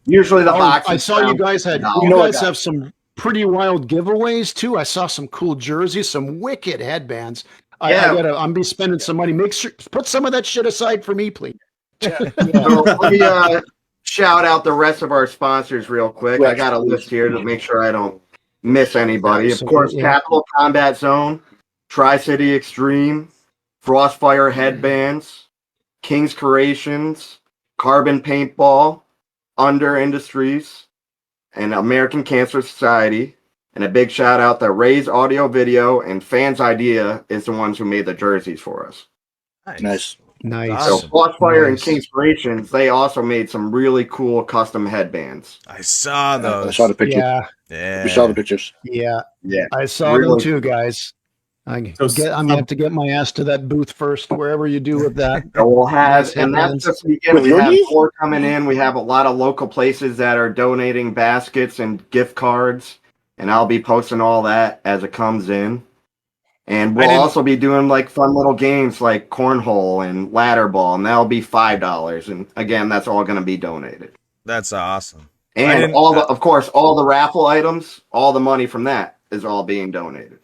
Usually the box. I saw you guys had $1. you guys have some pretty wild giveaways too. I saw some cool jerseys, some wicked headbands. I'm be spending some money. Make sure put some of that shit aside for me, please. So let me shout out the rest of our sponsors real quick. I got a list here to make sure I don't miss anybody. Of course, Capital Combat Zone, Tri-City Extreme, Frostfire Headbands, King's Creations, Carbon Paintball, Under Industries, and American Cancer Society. And a big shout out to Ray's Audio Video and Fans Idea is the ones who made the jerseys for us. Nice. Nice. So Frostfire and Nice. King's Creations, they also made some really cool custom headbands. I saw those. I saw the picture. Yeah. We saw the pictures. Yeah. I saw them Really? too, guys. I'm gonna have to get my ass to that booth first, wherever you do with that. So we'll have, Nice and that's headbands. just the beginning. With We your have knee? more coming in. We have a lot of local places that are donating baskets and gift cards, and I'll be posting all that as it comes in. And we'll also be doing like fun little games like cornhole and ladder ball, and that'll be $5. And again, that's all going to be donated. That's awesome. And of course, all the raffle items, all the money from that is all being donated.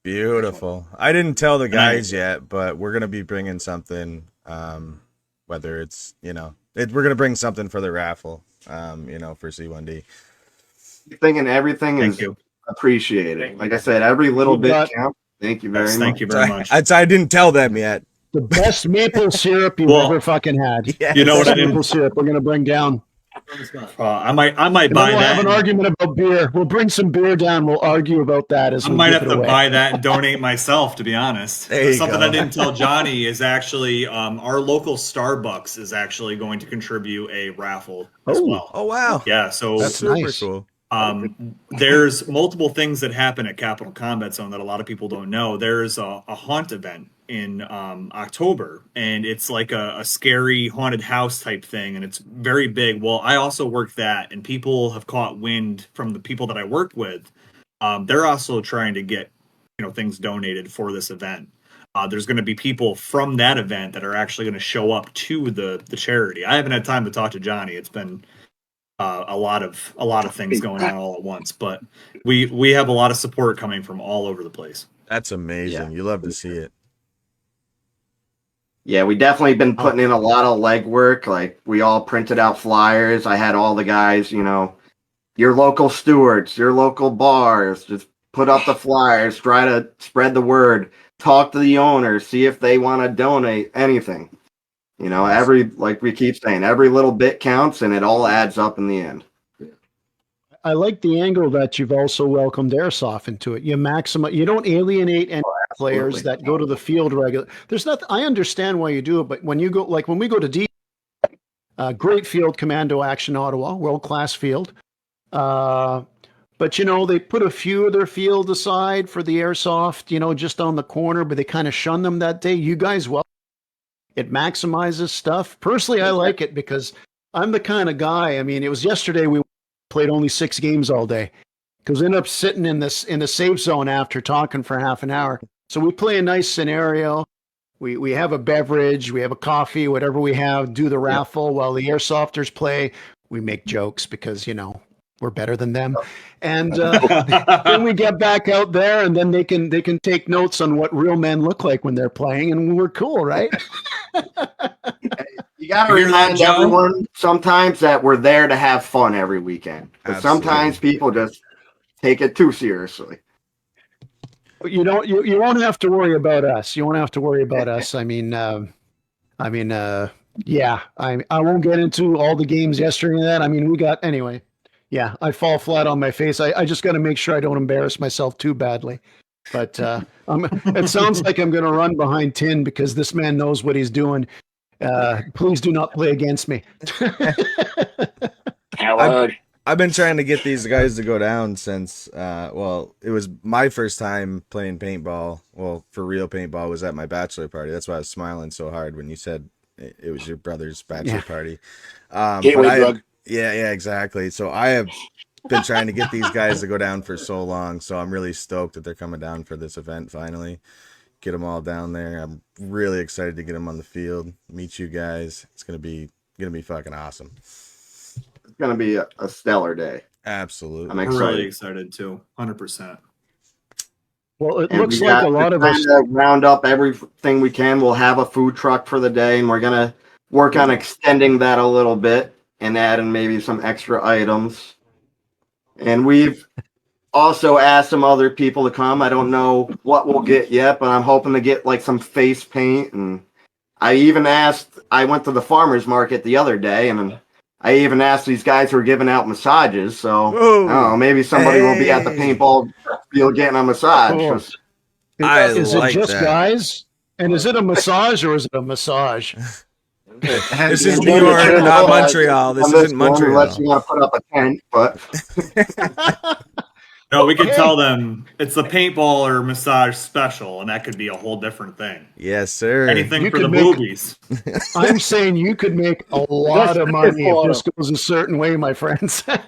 Beautiful. I didn't tell the guys yet, but we're gonna be bringing something. Whether it's we're gonna bring something for the raffle. For C1D. Thinking everything Thank is you. appreciated. Like I said, every little bit counts. Thank you very Yes, much. thank you very much. I didn't tell them yet. The best maple syrup you've Well, ever fucking had. Yes. You know what I Maple didn't? syrup. We're gonna bring down. I might And buy then we'll that. have an argument about beer. We'll bring some beer down. We'll argue about that as I we might give have it to away. buy that and donate myself, to be honest. There you Something go. I didn't tell Johnny is actually our local Starbucks is actually going to contribute a raffle as well. Oh wow. Yeah, so That's super nice. cool. there's multiple things that happen at Capital Combat Zone that a lot of people don't know. There's a haunt event in October, and it's like a scary haunted house type thing, and it's very big. Well, I also work that, and people have caught wind from the people that I work with. They're also trying to get things donated for this event. There's going to be people from that event that are actually going to show up to the charity. I haven't had time to talk to Johnny. It's been a lot of things going on all at once, but we have a lot of support coming from all over the place. That's amazing. Yeah. You love to see it. Yeah, we definitely been putting in a lot of legwork. Like we all printed out flyers. I had all the guys, your local stewards, your local bars, just put up the flyers, try to spread the word, talk to the owners, see if they want to donate anything. Like we keep saying, every little bit counts and it all adds up in the end. I like the angle that you've also welcomed airsoft into it. You don't alienate any players that go to the field regular. There's nothing. I understand why you do it, but when you go, like when we go to D, great field, Commando Action Ottawa, world-class field. But they put a few of their field aside for the airsoft, just on the corner, but they kind of shun them that day. You guys, it maximizes stuff. Personally, I like it because I'm the kind of guy. I mean, it was yesterday we played only 6 games all day because we ended up sitting in the safe zone after talking for half an hour. So we play a nice scenario. We have a beverage, we have a coffee, whatever we have, do the raffle while the airsofters play. We make jokes because, we're better than them. And then we get back out there and then they can take notes on what real men look like when they're playing and we're cool, right? You got to You hear that, remind Joe? everyone sometimes that we're there to have fun every weekend. But sometimes people just take it too seriously. You don't. You won't have to worry about us. You won't have to worry about us. Yeah. I won't get into all the games yesterday and that. I mean, we got anyway. Yeah, I fall flat on my face. I just got to make sure I don't embarrass myself too badly. But it sounds like I'm going to run behind Tin because this man knows what he's doing. Please do not play against me. I've been trying to get these guys to go down since, well, it was my first time playing paintball. Well, for real paintball was at my bachelor party. That's why I was smiling so hard when you said it was your brother's bachelor party. Gateway drug. Yeah, exactly. So I have been trying to get these guys to go down for so long. So I'm really stoked that they're coming down for this event finally. Get them all down there. I'm really excited to get them on the field, meet you guys. It's gonna be fucking awesome. It's going to be a stellar day. Absolutely. I'm We're excited. really excited too. 100%. Well, it And looks we like got a lot to of us. round up everything we can. We'll have a food truck for the day, and we're going to work on extending that a little bit and adding maybe some extra items. And we've also asked some other people to come. I don't know what we'll get yet, but I'm hoping to get like some face paint. And I went to the farmer's market the other day, and I even asked these guys who are giving out massages. So, Whoa. I don't know, maybe somebody will be at the Hey. paintball field getting a massage. Cool. Just- Is it like just that. guys? And is it a massage or is it a massage? This is And New then York, it's not all Montreal. This on isn't one, unless Montreal. you want to put up a tent, but No, we could tell them it's the paintball or massage special, and that could be a whole different thing. Yes, sir. Anything You for the could make- boobies. I'm saying you could make a lot of money if this goes a certain way, my friends. As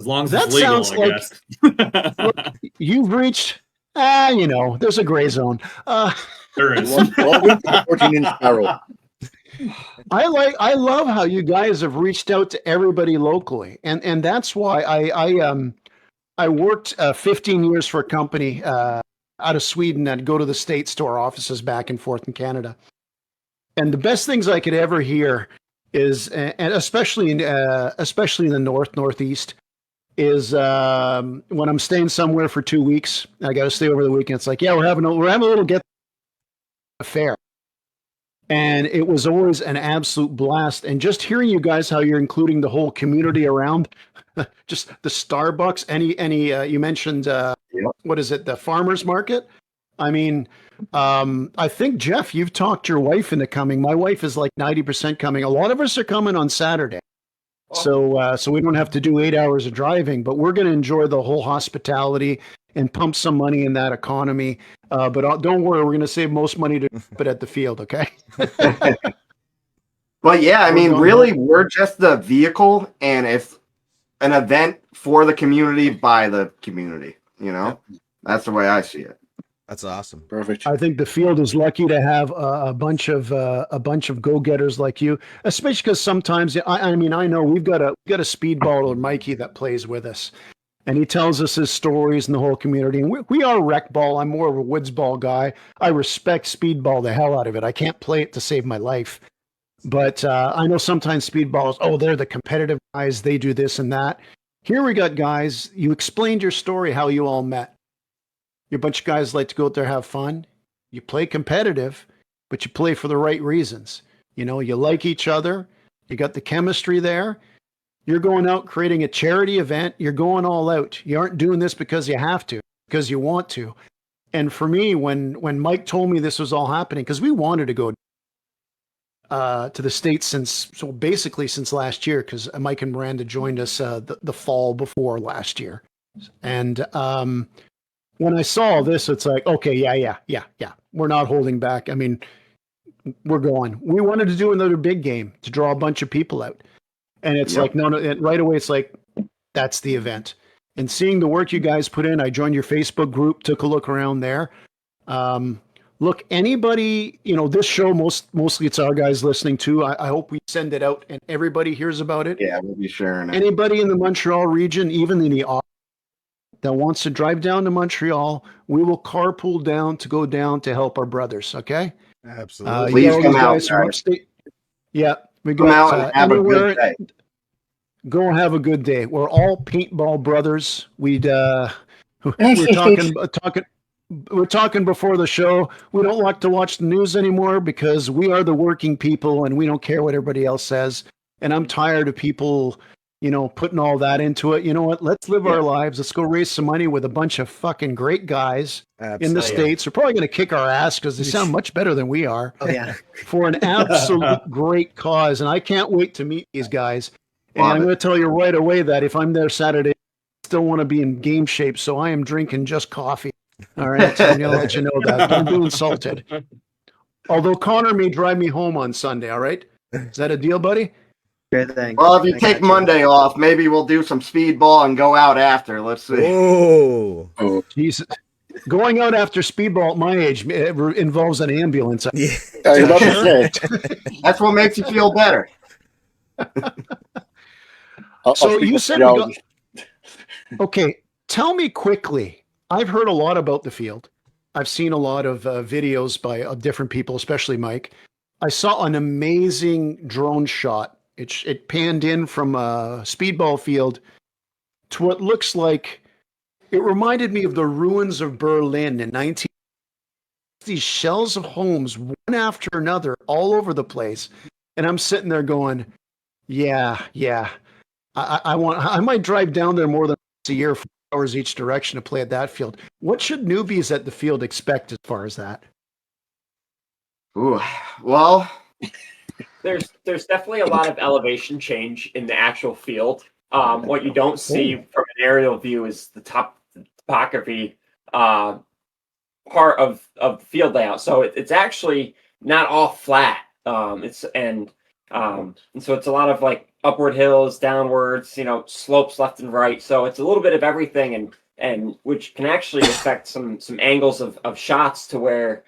long as That it's legal, sounds I like- guess. You've reached, there's a gray zone. There is. 14-inch barrel. I love how you guys have reached out to everybody locally, and that's why I worked 15 years for a company out of Sweden. I'd go to the States to our offices back and forth in Canada, and the best things I could ever hear is, and especially in the northeast, is when I'm staying somewhere for 2 weeks. I got to stay over the weekend. It's like, yeah, we're having a little get affair. And it was always an absolute blast. And just hearing you guys, how you're including the whole community around, just the Starbucks, any you mentioned, what is it, the farmer's market? I mean, I think, Jeff, you've talked your wife into coming. My wife is like 90% coming. A lot of us are coming on Saturday. So we don't have to do 8 hours of driving, but we're going to enjoy the whole hospitality and pump some money in that economy. But don't worry, we're going to save most money to put at the field, okay? But yeah, I mean, really, we're just the vehicle, and it's an event for the community by the community. That's the way I see it. That's awesome. Perfect. I think the field is lucky to have a bunch of go-getters like you, especially because sometimes I know we've got a speedballer, Mikey, that plays with us, and he tells us his stories in the whole community. And we are rec ball. I'm more of a woods ball guy. I respect speedball the hell out of it. I can't play it to save my life, but I know sometimes speedballers, they're the competitive guys. They do this and that. Here we got guys. You explained your story, how you all met. You're a bunch of guys like to go out there, have fun. You play competitive, but you play for the right reasons. You like each other. You got the chemistry there. You're going out creating a charity event. You're going all out. You aren't doing this because you have to, because you want to. And for me, when Mike told me this was all happening, because we wanted to go to the States basically since last year, because Mike and Miranda joined us the fall before last year. And when I saw this, it's like, okay, yeah. We're not holding back. I mean, we're going. We wanted to do another big game to draw a bunch of people out. And it's like, no, right away, it's like, that's the event. And seeing the work you guys put in, I joined your Facebook group, took a look around there. Look, anybody, this show, mostly it's our guys listening too. I hope we send it out and everybody hears about it. Yeah, we'll be sharing it. Anybody in the Montreal region, even in the that wants to drive down to Montreal, we will carpool down to go down to help our brothers. Okay. Absolutely. Please come out, guys from guys. upstate. Yeah, we Come got out and have a anywhere. good day. Go and have a good day. We're all paintball brothers. We're talking before the show. We don't like to watch the news anymore because we are the working people and we don't care what everybody else says. And I'm tired of people, putting all that into it. You know what? Let's live our lives. Let's go raise some money with a bunch of fucking great guys in the States. They're probably going to kick our ass because they sound much better than we are. Oh yeah. For an absolute great cause. And I can't wait to meet these guys. And I'm going to tell you right away that if I'm there Saturday, I still want to be in game shape. So I am drinking just coffee. All right. So I'm going to let you know that. Don't be insulted. Although Connor may drive me home on Sunday. All right. Is that a deal, buddy? Good thing. Well, if you take Monday off, maybe we'll do some speedball and go out after. Let's see. Oh, Jesus. Going out after speedball at my age involves an ambulance. yeah. I was about to say. That's what makes you feel better. So you said okay, tell me quickly. I've heard a lot about the field. I've seen a lot of videos by different people, especially Mike. I saw an amazing drone shot. It panned in from a speedball field to what looks like, it reminded me of the ruins of Berlin in 19. These shells of homes, one after another, all over the place. And I'm sitting there going, yeah. I might drive down there more than once a year, 4 hours each direction to play at that field. What should newbies at the field expect as far as that? Ooh, well, There's definitely a lot of elevation change in the actual field. What you don't see from an aerial view is the topography part of the field layout. So it's actually not all flat. And so it's a lot of like upward hills, downwards, slopes left and right. So it's a little bit of everything, and which can actually affect some angles of shots to where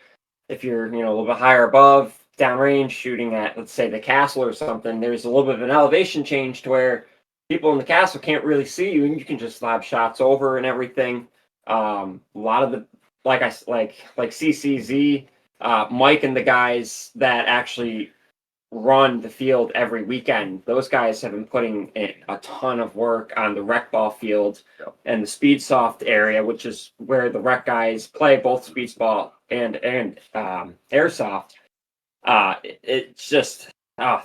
if you're a little bit higher above, downrange shooting at, let's say, the castle or something, there's a little bit of an elevation change to where people in the castle can't really see you, and you can just lob shots over and everything. A lot of the like CCZ, Mike and the guys that actually run the field every weekend, those guys have been putting in a ton of work on the rec ball field and the speed soft area, which is where the rec guys play both speed ball and airsoft. It's just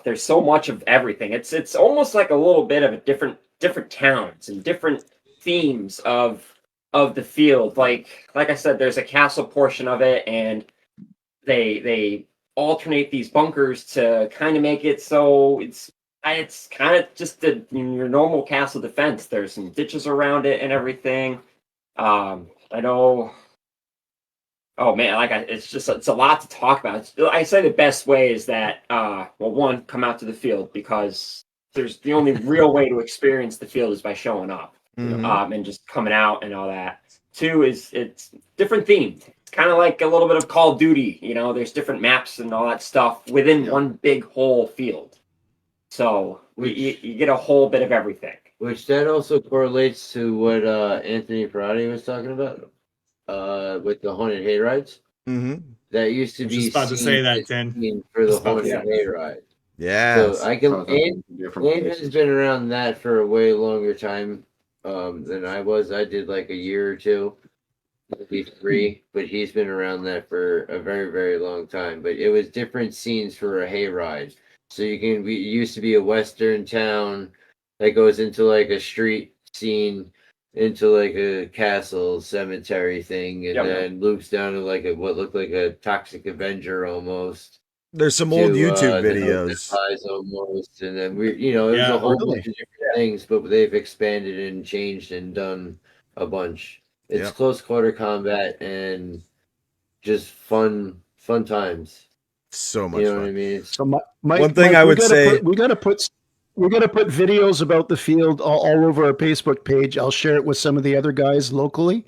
there's so much of everything. It's almost like a little bit of a different towns and different themes of the field. Like I said, there's a castle portion of it, and they alternate these bunkers to kind of make it so it's kind of just your normal castle defense. There's some ditches around it and everything. I know. Oh man, it's a lot to talk about. I say the best way is that one, come out to the field, because there's the only real way to experience the field is by showing up, and just coming out and all that. Two is it's different themed. It's kind of like a little bit of Call of Duty. There's different maps and all that stuff within one big whole field. So you get a whole bit of everything. Which that also correlates to what Anthony Ferrati was talking about. With the haunted hayrides. Mm-hmm. That used to be just about to say that, Tim. For the haunted hayride. Yeah. So I can. Ant has been around that for a way longer time than I was. I did like a year or two, maybe 3, but he's been around that for a very, very long time. But it was different scenes for a hayride. So it used to be a western town that goes into like a street scene, into like a castle cemetery thing, and then loops down to like what looked like a Toxic Avenger almost. There's some old YouTube videos. Almost, and then it was a whole bunch of different things, but they've expanded and changed and done a bunch. It's close quarter combat and just fun times. So much fun. What I mean? So Mike, one thing I would say, we got to put videos about the field all over our Facebook page. I'll share it with some of the other guys locally.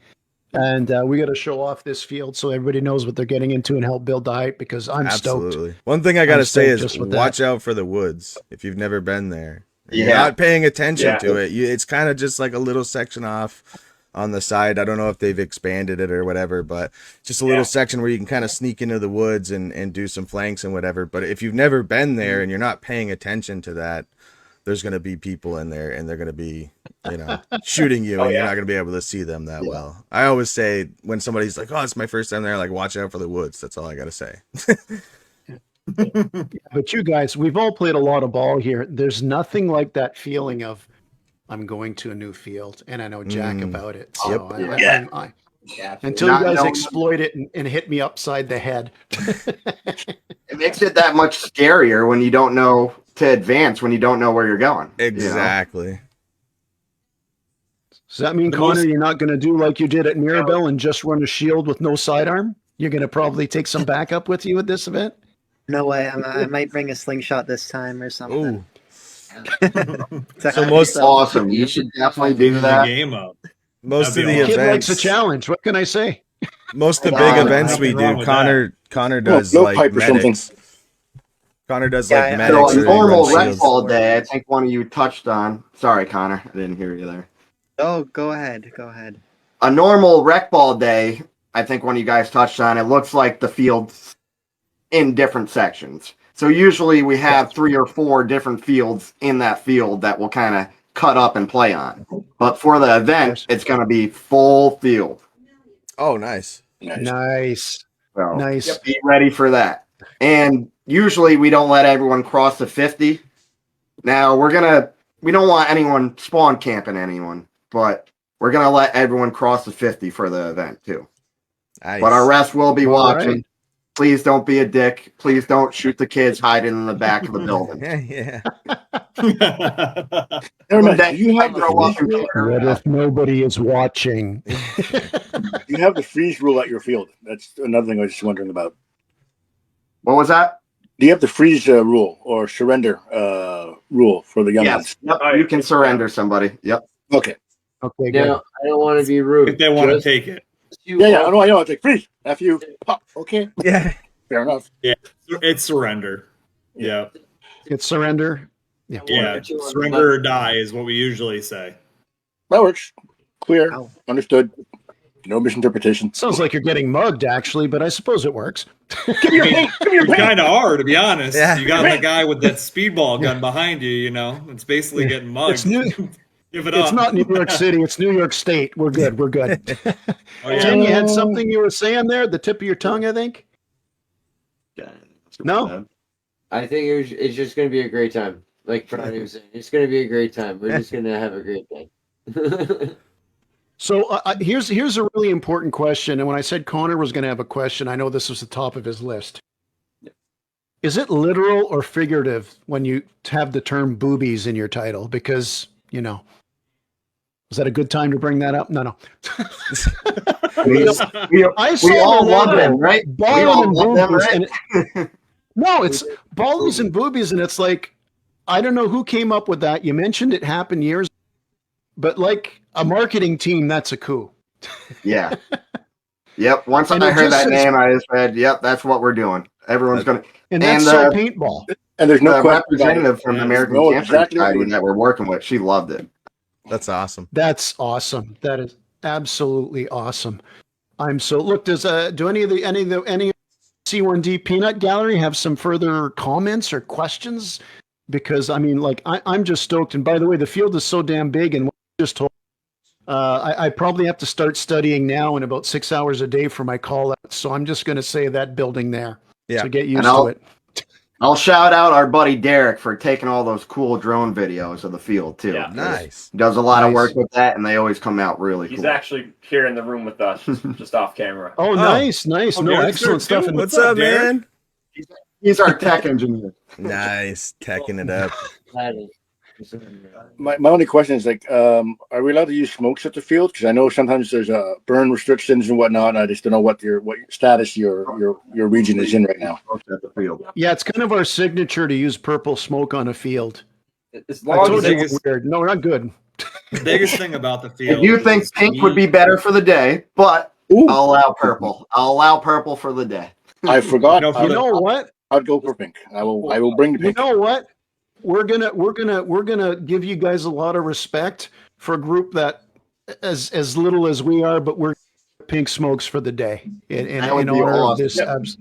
And we got to show off this field so everybody knows what they're getting into and help build the hype, because I'm stoked. One thing I got to say is watch out for the woods if you've never been there. You're not paying attention to it. It's kind of just like a little section off on the side. I don't know if they've expanded it or whatever, but just a little section where you can kind of sneak into the woods and do some flanks and whatever. But if you've never been there and you're not paying attention to that, there's going to be people in there and they're going to be, shooting you and you're not going to be able to see them that well. I always say when somebody's like, oh, it's my first time there, like, watch out for the woods. That's all I got to say. But you guys, we've all played a lot of ball here. There's nothing like that feeling of I'm going to a new field, and I know Jack about it. So until you guys exploit it and hit me upside the head. It makes it that much scarier when you don't know to advance, when you don't know where you're going. Exactly. Does that mean, Connor, you're not going to do like you did at Mirabel and just run a shield with no sidearm? You're going to probably take some backup with you at this event? No way. I might bring a slingshot this time or something. So most awesome. You should definitely do that. Game up. Most of the kid events, likes a challenge. What can I say? Most of the big events we do, Connor does like medics. Connor does like medics. So a normal rec ball day, I think one of you touched on. Sorry, Connor, I didn't hear you there. Oh, go ahead. Go ahead. A normal rec ball day, I think one of you guys touched on. It looks like the field's in different sections. So usually we have 3 or 4 different fields in that field that we'll kind of cut up and play on. But for the event, it's going to be full field. Oh, nice. Nice. So nice. Be ready for that. And usually we don't let everyone cross the 50. Now we don't want anyone spawn camping anyone, but we're going to let everyone cross the 50 for the event too. Nice. But our rest will be watching. Right. Please don't be a dick. Please don't shoot the kids hiding in the back of the building. Yeah. You have the What if nobody is watching? you have the freeze rule at your field. That's another thing I was just wondering about. What was that? Do you have the freeze rule or surrender rule for the young ones? Yep. You can surrender somebody. Yep. Okay. Okay, good. Now, I don't want to be rude. If they want to take it. Yeah, I know. It's like freeze. After you pop. Okay. Yeah. Fair enough. Yeah, it's surrender. Yeah. It's surrender. Yeah. Yeah. Surrender or die is what we usually say. That works. Clear. Understood. No misinterpretation. Sounds like you're getting mugged, actually, but I suppose it works. Give me your paint. Give me your You paint. kind of are, to be honest. Yeah. You got the guy with that speedball gun behind you. It's basically getting mugged. It's new. Give it up. It's not New York City. It's New York State. We're good. We're good. Oh, yeah. Jen, you had something you were saying there? The tip of your tongue, I think? No? I think it's just going to be a great time. Like Friday was saying, it's going to be a great time. We're just going to have a great day. So here's a really important question. And when I said Connor was going to have a question, I know this was the top of his list. Is it literal or figurative when you have the term boobies in your title? Because, is that a good time to bring that up? No. we all love them, right? Ballin and Boobies. Right? No, it's Ballins and Boobies, and it's like, I don't know who came up with that. You mentioned it happened years, but like a marketing team, that's a coup. Yeah. Yep. Once I heard that name, I just said, "Yep, that's what we're doing." Everyone's going to, and that's so paintball. And there's no representative from the American Cancer Society that we're working with. She loved it. That's awesome. That's awesome. That is absolutely awesome. I'm so look. Do any C1D Peanut Gallery have some further comments or questions? Because I'm just stoked. And by the way, the field is so damn big, and what I just told. I probably have to start studying now in about 6 hours a day for my call out. So I'm just going to say that building there. Yeah. So get used to it. I'll shout out our buddy Derek for taking all those cool drone videos of the field too. Yeah. Nice. He does a lot of work with that, and they always come out really cool. He's actually here in the room with us, just off camera. Oh, nice. No, excellent stuff. What's up, man? He's our tech engineer. Nice. Teching it up. My only question is are we allowed to use smokes at the field? Because I know sometimes there's burn restrictions and whatnot. And I just don't know what status your region is in right now. At the field. Yeah, it's kind of our signature to use purple smoke on a field. I long told as you we're weird. No, we're not good. The biggest thing about the field. I do think pink would be better for the day, but I'll allow purple. I'll allow purple for the day. I forgot. You know what? I'd go for pink. I will bring the pink. You know what? We're gonna give you guys a lot of respect for a group that as little as we are, but we're pink smokes for the day That would in be honor of awesome. this.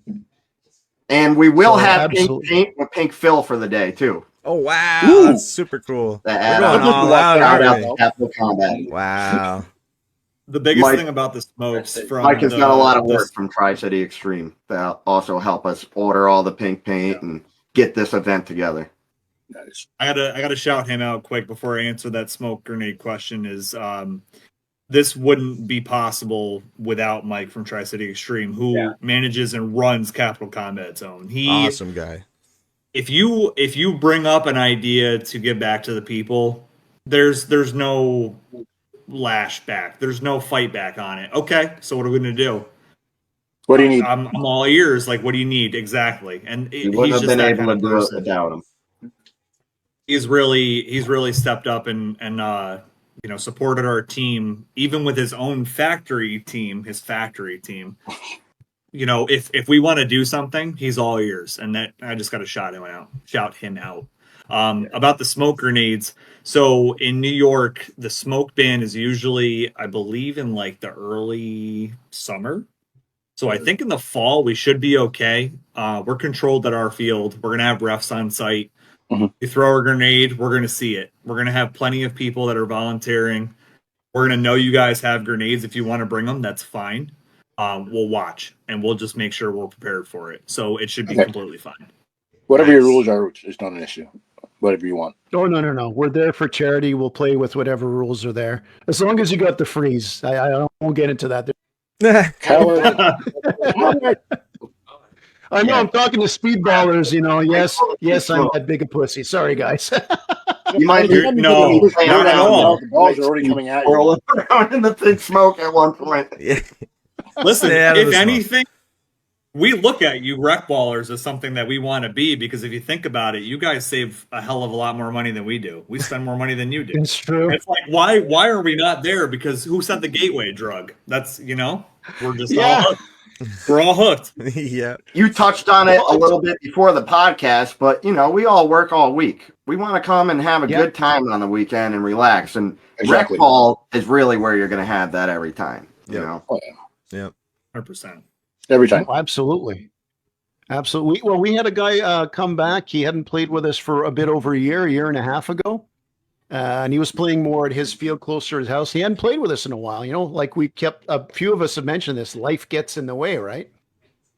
And we will So, have pink absolutely. paint with pink fill for the day too. Oh wow, Ooh. that's super cool. To We're add going on. all out, Shout out aren't to we? Capital Combat. Wow. The biggest Mike- thing about the smokes from Mike has done a lot of the- work from Tri-City Extreme to also help us order all the pink paint and get this event together. Nice. I gotta shout him out quick before I answer that smoke grenade question. Is this wouldn't be possible without Mike from Tri-City Extreme, who manages and runs Capital Combat Zone. Awesome guy. If you bring up an idea to give back to the people, there's no lash back. There's no fight back on it. Okay, so what are we gonna do? What do you need? I'm all ears. Like, what do you need exactly? And We wouldn't he's have just been that able kind to of do it person. without him. He's really stepped up and supported our team, even with his own factory team. If we want to do something, he's all ears, and that I just got to shout him out. About the smoke grenades. So in New York, the smoke ban is usually, I believe, in like the early summer. So I think in the fall we should be okay. We're controlled at our field. We're gonna have refs on site. Mhm. You throw a grenade, we're gonna see it. We're gonna have plenty of people that are volunteering. We're gonna know you guys have grenades. If you want to bring them, that's fine. We'll watch and we'll just make sure we're prepared for it. So it should be Okay. completely fine. Whatever your Nice. rules are, it's not an issue. Whatever you want. Oh no! We're there for charity. We'll play with whatever rules are there, as long as you got the freeze. I won't get into that. Howard, I know Yeah. I'm talking to speedballers. Yes, I'm that big a pussy. Sorry, guys. You might You're- no, not at all. The balls are already coming at you. Rolling around in the pink smoke at one point. Yeah. Listen, Stay out of if the smoke. anything, we look at you rec ballers as something that we want to be, because if you think about it, you guys save a hell of a lot more money than we do. We spend more money than you do. It's true. It's like, why are we not there? Because who set the gateway drug? That's, we're just we're all hooked. Yeah. You touched on it a little bit before the podcast, but we all work all week. We want to come and have a good time on the weekend and relax. And Exactly. rec ball is really where you're going to have that every time. You Yeah. know, Oh, yeah. Yep. 100%. Every time. Oh, absolutely. Well, we had a guy come back. He hadn't played with us for a bit over a year and a half ago. And he was playing more at his field closer to his house. He hadn't played with us in a while. Like a few of us have mentioned this, life gets in the way, right?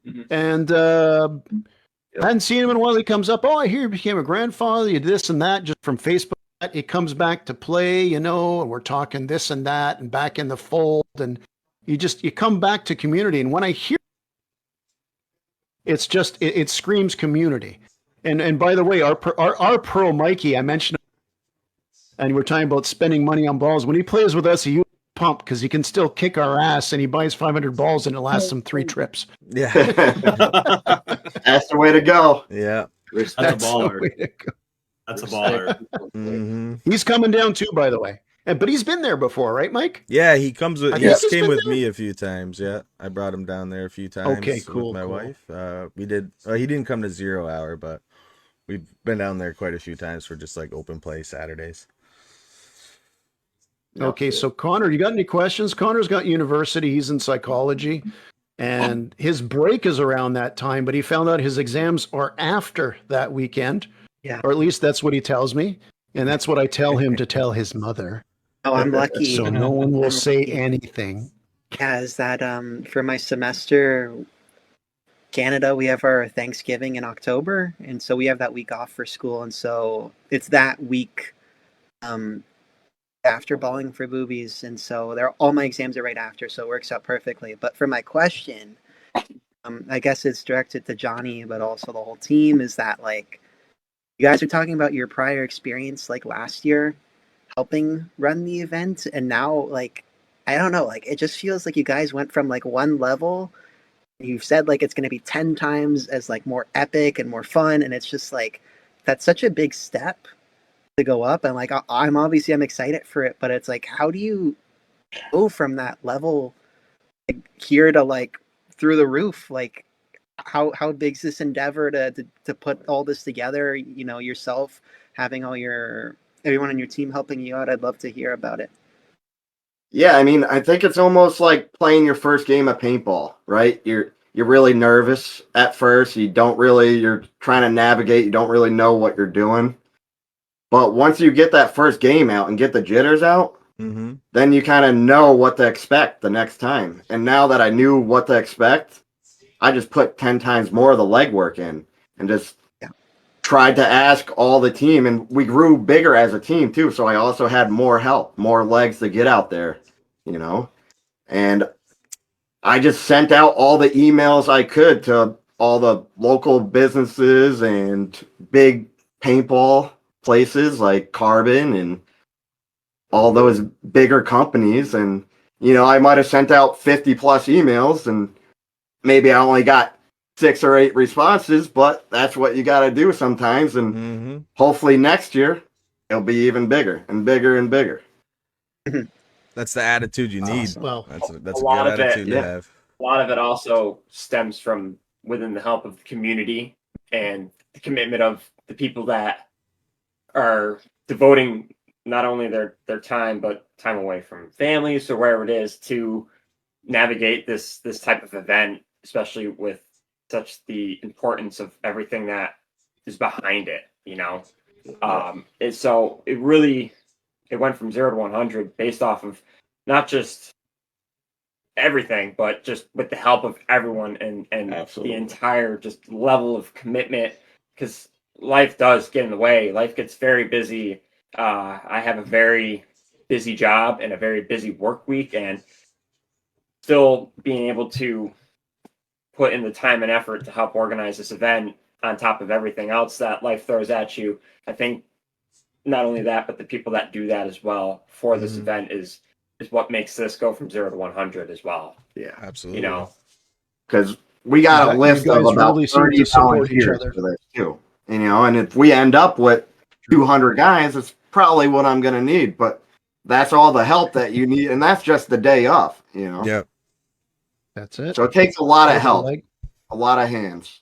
Mhm. And I hadn't seen him in a while. He comes up, oh, I hear you became a grandfather. You did this and that just from Facebook. He comes back to play, and we're talking this and that and back in the fold. And you come back to community. And when I hear it's just, it screams community. And by the way, our pro Mikey, I mentioned, and we're talking about spending money on balls. When he plays with us, he uses pump because he can still kick our ass, and he buys 500 balls and it lasts him 3 trips. Yeah. that's the way to go. Yeah. That's a the baller. way to go. That's a baller. hmm He's coming down too, by the way. But he's been there before, right, Mike? Yeah, he comes with. I He guess he's came been with there. me a few times. Yeah, I brought him down there a few times. Okay, cool, With my cool. wife. We did. He didn't come to 0 hour, but we've been down there quite a few times for just like open play Saturdays. Okay, so Connor, you got any questions? Connor's got university. He's in psychology. And his break is around that time, but he found out his exams are after that weekend. Yeah. Or at least that's what he tells me. And that's what I tell him to tell his mother. Oh, I'm lucky. So no one will I'm say lucky. anything. Yeah, is that for my semester, Canada, we have our Thanksgiving in October, and so we have that week off for school, and so it's that week after balling for Boobies, and so all my exams are right after, so it works out perfectly. But for my question, I guess it's directed to Johnny, but also the whole team, is that like you guys are talking about your prior experience like last year helping run the event, and now like I don't know, like it just feels like you guys went from like one level. You've said like it's going to be 10 times as like more epic and more fun, and it's just like that's such a big step to go up. And like I'm excited for it, but it's like how do you go from that level like, here to like through the roof? Like how big is this endeavor to put all this together? Yourself having everyone on your team helping you out. I'd love to hear about it. Yeah, I mean, I think it's almost like playing your first game of paintball, right? You're really nervous at first. You're trying to navigate. You don't really know what you're doing. But once you get that first game out and get the jitters out, then you kind of know what to expect the next time. And now that I knew what to expect, I just put 10 times more of the legwork in and just tried to ask all the team. And we grew bigger as a team too. So I also had more help, more legs to get out there, you know? And I just sent out all the emails I could to all the local businesses and big paintball places like Carbon and all those bigger companies. And, I might have sent out 50 plus emails and maybe I only got 6 or 8 responses, but that's what you got to do sometimes. And hopefully next year it'll be even bigger and bigger and bigger. That's the attitude you need. Awesome. Well, that's a good lot of it, attitude to have. A lot of it also stems from within the help of the community and the commitment of the people that are devoting not only their time, but time away from families or wherever it is to navigate this type of event, especially with such the importance of everything that is behind it, so it went from 0 to 100 based off of not just everything, but just with the help of everyone and Absolutely. the entire just level of commitment, because life does get in the way. Life gets very busy. I have a very busy job and a very busy work week, and still being able to put in the time and effort to help organize this event on top of everything else that life throws at you. I think not only that, but the people that do that as well for this event is what makes this go from 0 to 100 as well. Yeah, absolutely. Because we got a list of about 30 volunteers for this too. And if we end up with 200 guys, it's probably what I'm going to need. But that's all the help that you need, and that's just the day of. Yeah, that's it. So it takes a lot of help, a lot of hands.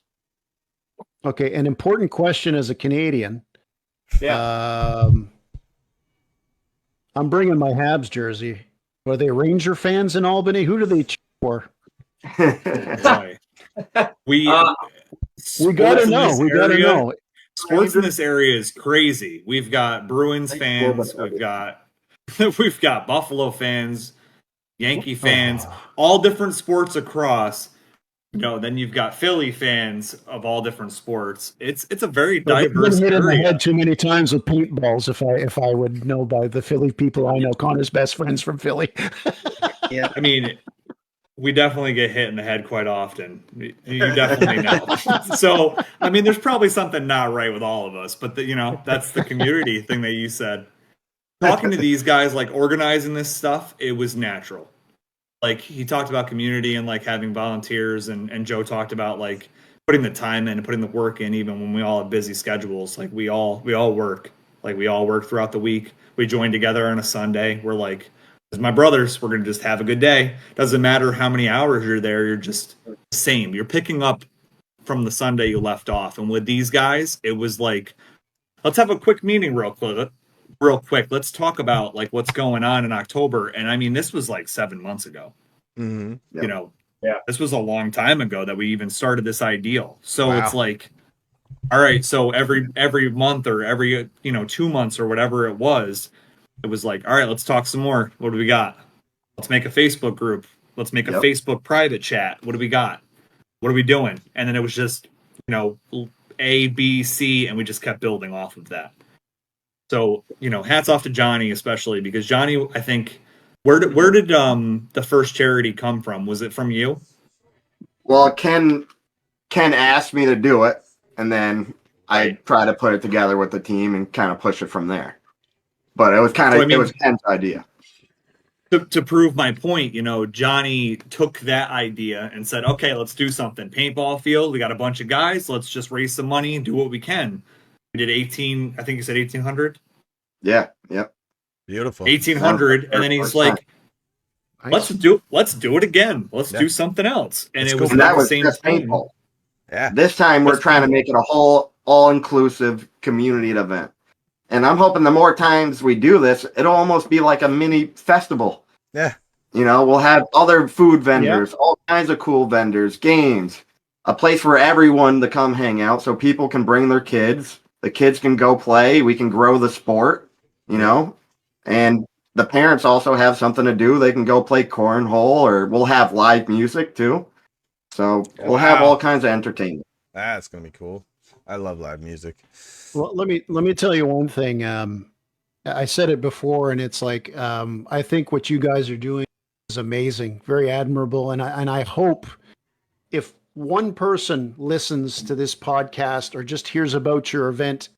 Okay, an important question as a Canadian. Yeah. I'm bringing my Habs jersey. Are they Ranger fans in Albany? Who do they cheer for? We gotta know. We gotta know. Sports in this area is crazy. We've got Bruins fans. We've got Buffalo fans, Yankee fans, all different sports across. Then you've got Philly fans of all different sports. It's a very diverse area. I've been hit in the head too many times with paintballs. If I would know by the Philly people I know, Connor's best friends from Philly. Yeah, I mean, we definitely get hit in the head quite often. You definitely know. So, I mean, there's probably something not right with all of us, but that's the community thing that you said. Talking to these guys, like organizing this stuff, it was natural. Like he talked about community and like having volunteers, and Joe talked about like putting the time in and putting the work in, even when we all have busy schedules. Like we all work. Like we all work throughout the week. We join together on a Sunday. We're like, as my brothers, we're gonna just have a good day. Doesn't matter how many hours you're there, you're just the same. You're picking up from the Sunday you left off. And with these guys, it was like, let's have a quick meeting real quick. Let's talk about like what's going on in October. And I mean, this was like 7 months ago. This was a long time ago that we even started this ideal. So It's like, all right, so every month or every 2 months or whatever it was like, all right, let's talk some more. What do we got? Let's make a Facebook group. Let's make a Facebook private chat. What do we got? What are we doing? And then it was just A, B, C, and we just kept building off of that. So, hats off to Johnny, especially because Johnny, I think, where did the first charity come from? Was it from you? Well, Ken asked me to do it, and then I try to put it together with the team and kind of push it from there. But it was it was Ken's idea. To prove my point, Johnny took that idea and said, okay, let's do something. Paintball field, we got a bunch of guys. Let's just raise some money and do what we can. We did 18, I think you said 1,800? Yeah, yep. Beautiful. 1,800, and then he's like, let's do it again. Let's do something else. And it was that was the same just thing. paintball. Yeah. This time we're trying to make it a whole all-inclusive community event. And I'm hoping the more times we do this, it'll almost be like a mini festival. Yeah. You know, we'll have other food vendors, all kinds of cool vendors, games, a place for everyone to come hang out so people can bring their kids. The kids can go play. We can grow the sport, you know, and the parents also have something to do. They can go play cornhole, or we'll have live music too. So we'll have all kinds of entertainment. That's going to be cool. I love live music. Well, let me tell you one thing. I said it before, and it's like I think what you guys are doing is amazing, very admirable, and I hope if one person listens to this podcast or just hears about your event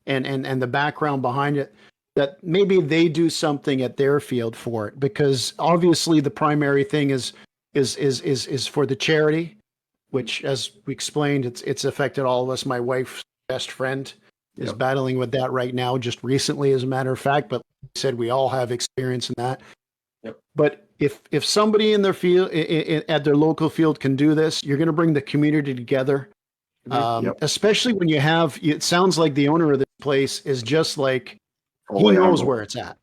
and the background behind it, that maybe they do something at their field for it, because obviously the primary thing is for the charity, which, as we explained, it's affected all of us. My wife's best friend is battling with that right now, just recently, as a matter of fact. But like I said, we all have experience in that. Yep. But if somebody in their field, at their local field, can do this, you're going to bring the community together. Especially when you have, it sounds like the owner of this place is just like, he knows where it's at.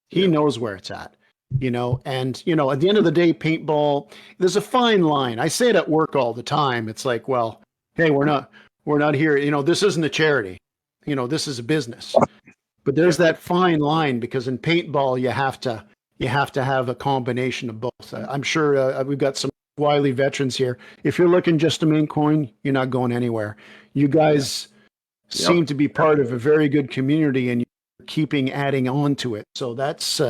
He knows where it's at, you know, and, you know, at the end of the day, paintball, there's a fine line. I say it at work all the time. It's like, well, hey, we're not here. You know, this isn't a charity. You know, this is a business. But there's that fine line, because in paintball, you have to have a combination of both. I'm sure we've got some wily veterans here. If you're looking just to main coin, you're not going anywhere. You guys seem to be part of a very good community, and you're adding on to it. So that's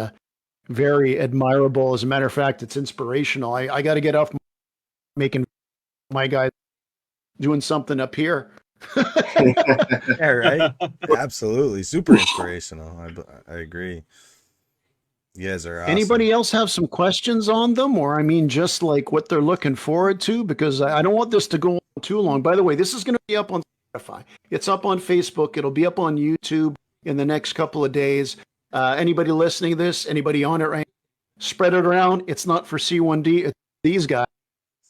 very admirable. As a matter of fact, it's inspirational. I got to get off making my guys doing something up here. Yeah, right. Absolutely, super inspirational. I agree. You guys are awesome. Anybody else have some questions on them, or I mean, just like what they're looking forward to? Because I don't want this to go on too long. By the way, this is going to be up on Spotify. It's up on Facebook. It'll be up on YouTube in the next couple of days. Anybody listening to this, anybody on it right now, spread it around. It's not for C1D. It's these guys,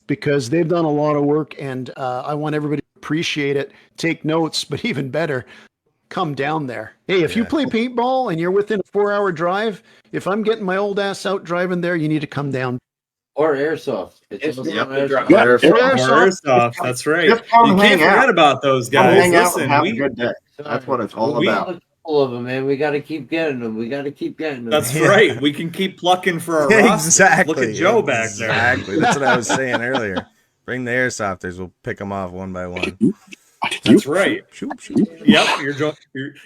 because they've done a lot of work, and I want everybody to appreciate it, take notes, but even better, come down there. Hey, if you play paintball and you're within a 4-hour drive, if I'm getting my old ass out driving there, you need to come down. Or airsoft. Airsoft. That's right. Just You come can't hang out. forget about those Come guys. hang out Listen, and have a good day. That's what it's all about. Full of them, man. We got to keep getting them. We got to keep getting them. That's right. We can keep plucking for our roster. Exactly. Look at Joe back there. Exactly. That's what I was saying earlier. Bring the airsofters. We'll pick them off one by one. That's right. Shoot, shoot. Yep,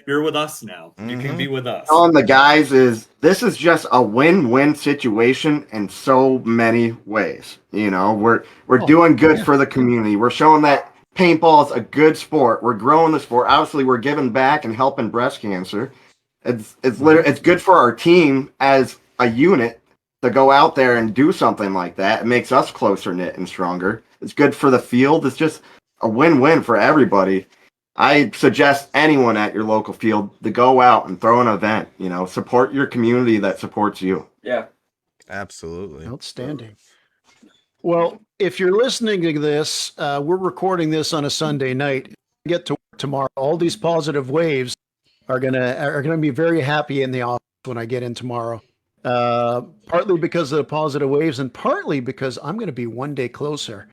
you're with us now. You can be with us. Telling the guys this is just a win-win situation in so many ways. You know, we're doing good for the community. We're showing that paintball is a good sport. We're growing the sport. Obviously, we're giving back and helping breast cancer. It's good for our team as a unit to go out there and do something like that. It makes us closer knit and stronger. It's good for the field. It's just a win-win for everybody. I suggest anyone at your local field to go out and throw an event. You know, support your community that supports you. Yeah. Absolutely. Outstanding. Well, if you're listening to this, we're recording this on a Sunday night. Get to work tomorrow. All these positive waves are gonna be very happy in the office when I get in tomorrow. Partly because of the positive waves, and partly because I'm going to be one day closer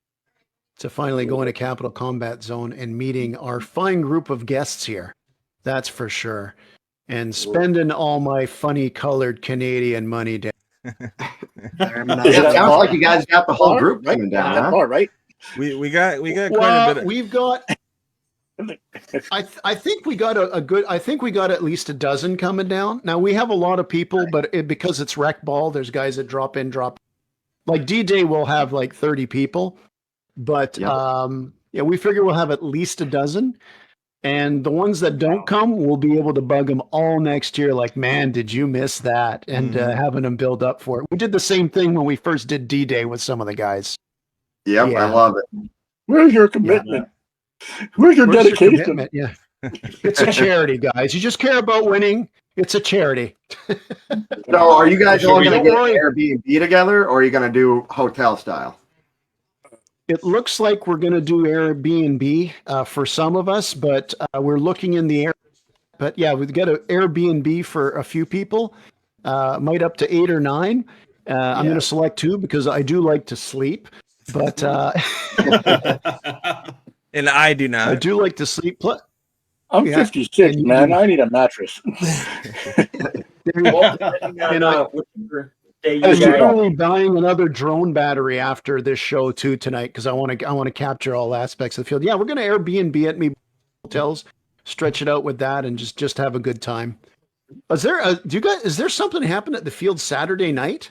to finally going to Capital Combat Zone and meeting our fine group of guests here. That's for sure. And spending all my funny colored Canadian money down. It sounds like you guys got the whole group coming down, huh? All right. We got quite a bit. We've got. I think we got a good. I think we got at least a dozen coming down. Now we have a lot of people, but because it's rec ball, there's guys that drop in. Like D-Day will have like 30 people, but we figure we'll have at least a dozen. And the ones that don't come, we'll be able to bug them all next year. Like, man, did you miss that? And having them build up for it. We did the same thing when we first did D-Day with some of the guys. Yep, Yeah. I love it. Where's your commitment? Where's your dedication? Yeah. It's a charity, guys. You just care about winning. It's a charity. So are you guys all going to get Don't an Airbnb together, or are you going to do hotel style? It looks like we're going to do Airbnb for some of us, but we're looking in the air. But yeah, we've got an Airbnb for a few people, might up to 8 or 9. I'm going to select 2 because I do like to sleep, but And I do I not. do like to sleep. I'm Yeah, 56, and you man. do. I need a mattress. Well, depending on, And I- which day you I'm That's guys- literally buying another drone battery after this show too tonight because I want to capture all aspects of the field. Yeah, we're going to Airbnb at me hotels, stretch it out with that, and just have a good time. Is there something happen at the field Saturday night?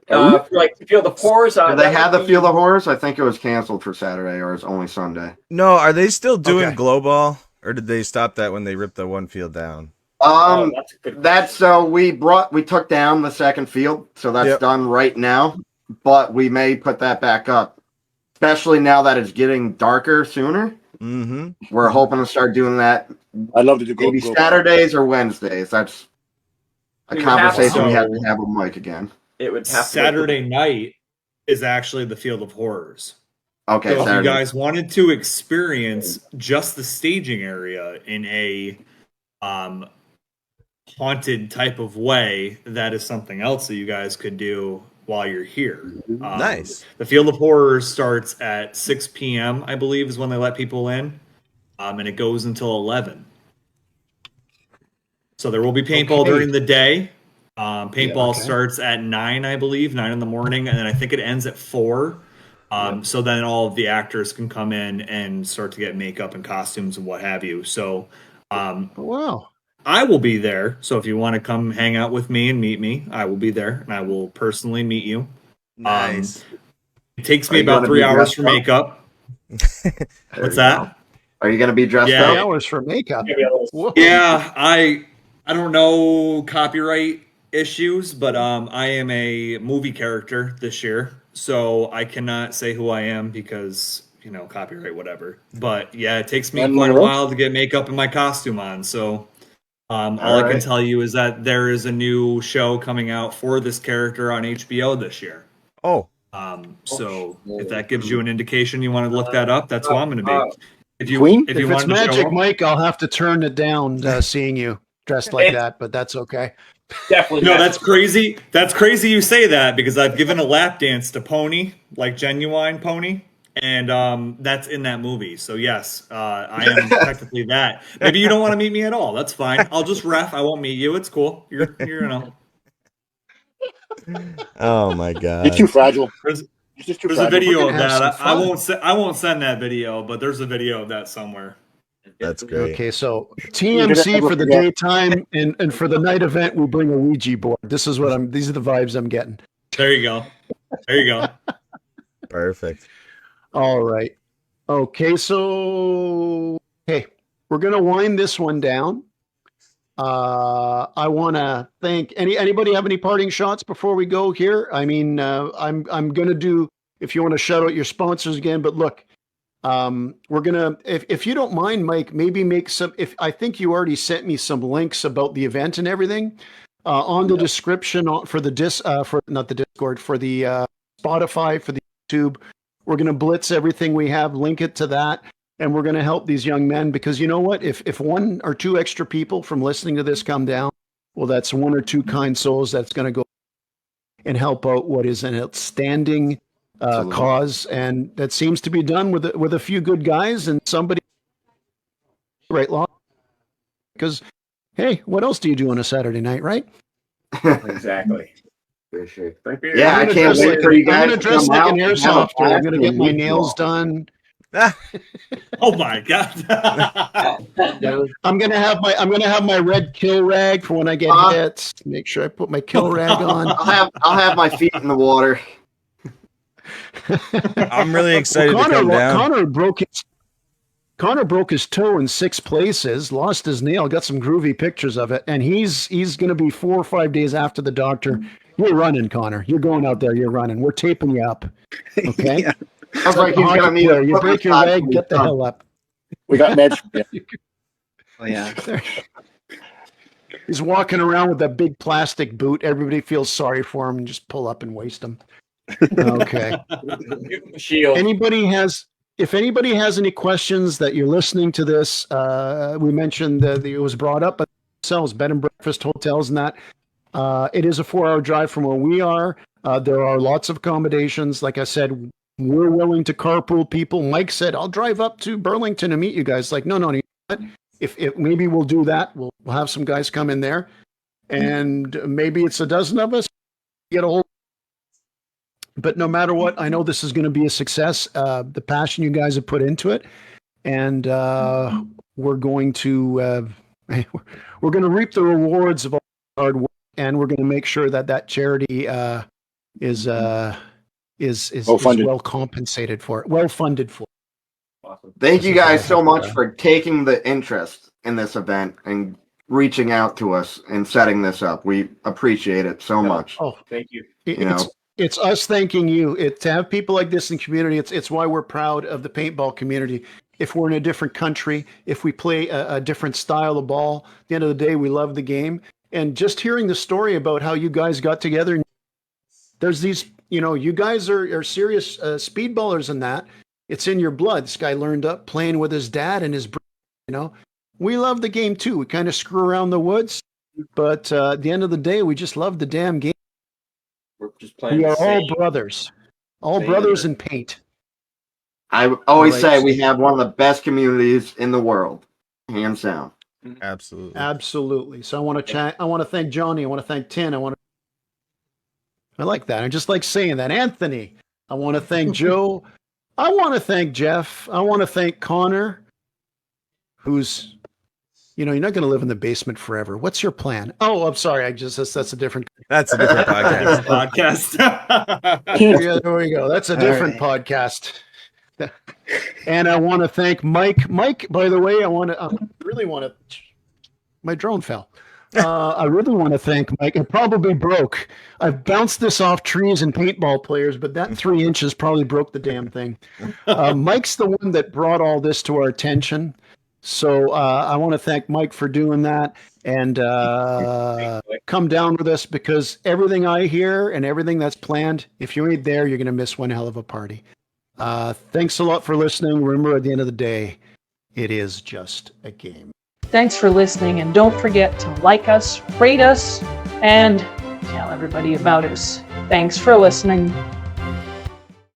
for like the Field of Horrors. Did they have the Field of Horrors? I think it was canceled for Saturday, or it's only Sunday. No, are they still doing Okay. glow ball, or did they stop that when they ripped the one field down? That's a good. That's so we took down the second field, so that's Yep. done right now. But we may put that back up, especially now that it's getting darker sooner. Mm-hmm. We're hoping to start doing that I love to do maybe go. Saturdays or Wednesdays. That's a We would have conversation we to- have to have with Mike again. It would have Saturday night is actually the Field of Horrors. Okay, So if you Saturday. guys wanted to experience just the staging area in a haunted type of way, that is something else that you guys could do while you're here. Nice. The Field of Horrors starts at 6 p.m., I believe, is when they let people in, and it goes until 11. So there will be paintball Okay. during the day. Paintball okay. starts at 9, I believe, 9 in the morning, and then I think it ends at 4. So then all of the actors can come in and start to get makeup and costumes and what have you. So Wow. I will be there. So if you want to come hang out with me and meet me, I will be there, and I will personally meet you. Nice. It takes Are me you about gonna 3 be hours dressed for up? makeup. There What's you that? go. Are you going to be dressed Yeah. 3 up? hours for makeup. Whoa. Yeah, I don't know copyright issues, but I am a movie character this year, so I cannot say who I am because copyright whatever. But yeah, it takes me And quite a Monroe? while to get makeup and my costume on. So all I can right. tell you is that there is a new show coming out for this character on HBO this year. Oh, So if that gives you an indication you want to look that up, that's who I'm going to be. If you Queen? if If you it's want to show Magic up, Mike, I'll have to turn it down seeing you dressed like that, but that's okay. definitely. no, that's crazy. That's crazy you say that because I've given a lap dance to Pony, like Genuine Pony, and that's in that movie. So yes, I am technically that. Maybe you don't want to meet me at all. That's fine. I'll just ref. I won't meet you. It's cool. You're oh my You're God. too fragile. There's, It's just too there's a fragile. video We're of gonna have that. some I fun. won't. I won't send that video, but there's a video of that somewhere. That's great. Okay, so You're TMC gonna for the forget. daytime and for the night event, we bring a Ouija board. These are the vibes I'm getting. There you go. There you go. Perfect. All right. Okay, so we're gonna wind this one down. I want to thank anybody have any parting shots before we go here? I mean, I'm gonna do if you want to shout out your sponsors again, but look, we're gonna if you don't mind, Mike, maybe make some. If I think you already sent me some links about the event and everything on the description for the for not the Discord for the Spotify for the YouTube. We're gonna blitz everything we have, link it to that. And we're going to help these young men because you know what? If 1 or 2 extra people from listening to this come down, well, that's 1 or 2 kind souls that's going to go and help out what is an outstanding Absolutely. cause, and that seems to be done with a few good guys and somebody right law. Because hey, what else do you do on a Saturday night, right? Exactly. For sure. Yeah, I can't wait for you guys. I'm going to dress come like out an and have a airsofter. I'm going to blast get and my meet you nails all. done. Oh my god. I'm gonna have my red kill rag for when I get hit. Make sure I put my kill rag on. I'll have my feet in the water. I'm really excited to come down. Connor broke his toe in 6 places, lost his nail, got some groovy pictures of it, and he's gonna be 4 or 5 days after the doctor. You're running, Connor. You're going out there. You're running. We're taping you up. Okay. Yeah. Sounds like he's Hockey gonna need player. a You foot break your massage leg, when get he's the done. hell up. We got meds. Yeah. Oh, yeah. He's walking around with that big plastic boot. Everybody feels sorry for him and just pull up and waste him. Okay. Shield. If anybody has any questions that you're listening to this, we mentioned that it was brought up, but themselves, bed and breakfast hotels and that. It is a 4-hour drive from where we are. There are lots of accommodations. Like I said, we're willing to carpool people. Mike said, I'll drive up to Burlington and meet you guys. Like, no, you know what? If maybe we'll do that. We'll have some guys come in there, and maybe it's a dozen of us. Get a whole. But no matter what, I know this is going to be a success. The passion you guys have put into it, and we're going to reap the rewards of all the hard work, and we're going to make sure that charity is well compensated for it, well funded for. Awesome. Thank you guys so much for taking the interest in this event and reaching out to us and setting this up. We appreciate it so much. Oh, Thank you. It's us thanking you. To have people like this in the community, it's why we're proud of the paintball community. If we're in a different country, if we play a different style of ball, at the end of the day, we love the game. And just hearing the story about how you guys got together, there's these, you guys are serious speedballers in that. It's in your blood. This guy learned up playing with his dad and his brother, We love the game too. We kind of screw around the woods, but at the end of the day, we just love the damn game. We're just playing. We are all brothers. All brothers in paint. I always say we have one of the best communities in the world, hands down. Absolutely. So I want to thank Johnny. I want to thank Tin. I like that. I just like saying that. Anthony. I want to thank Joe. I want to thank Jeff. I want to thank Connor, who's, you're not going to live in the basement forever. What's your plan? Oh, I'm sorry. That's a different. That's a different podcast. Yeah, there we go. That's a different podcast. And I want to thank Mike. Mike, by the way, my drone fell. I really want to thank Mike. It probably broke. I've bounced this off trees and paintball players, but that 3 inches probably broke the damn thing. Mike's the one that brought all this to our attention. So I want to thank Mike for doing that and come down with us, because everything I hear and everything that's planned, if you ain't there, you're going to miss one hell of a party. Thanks a lot for listening. Remember, at the end of the day, it is just a game. Thanks for listening, and don't forget to like us, rate us, and tell everybody about us. Thanks for listening.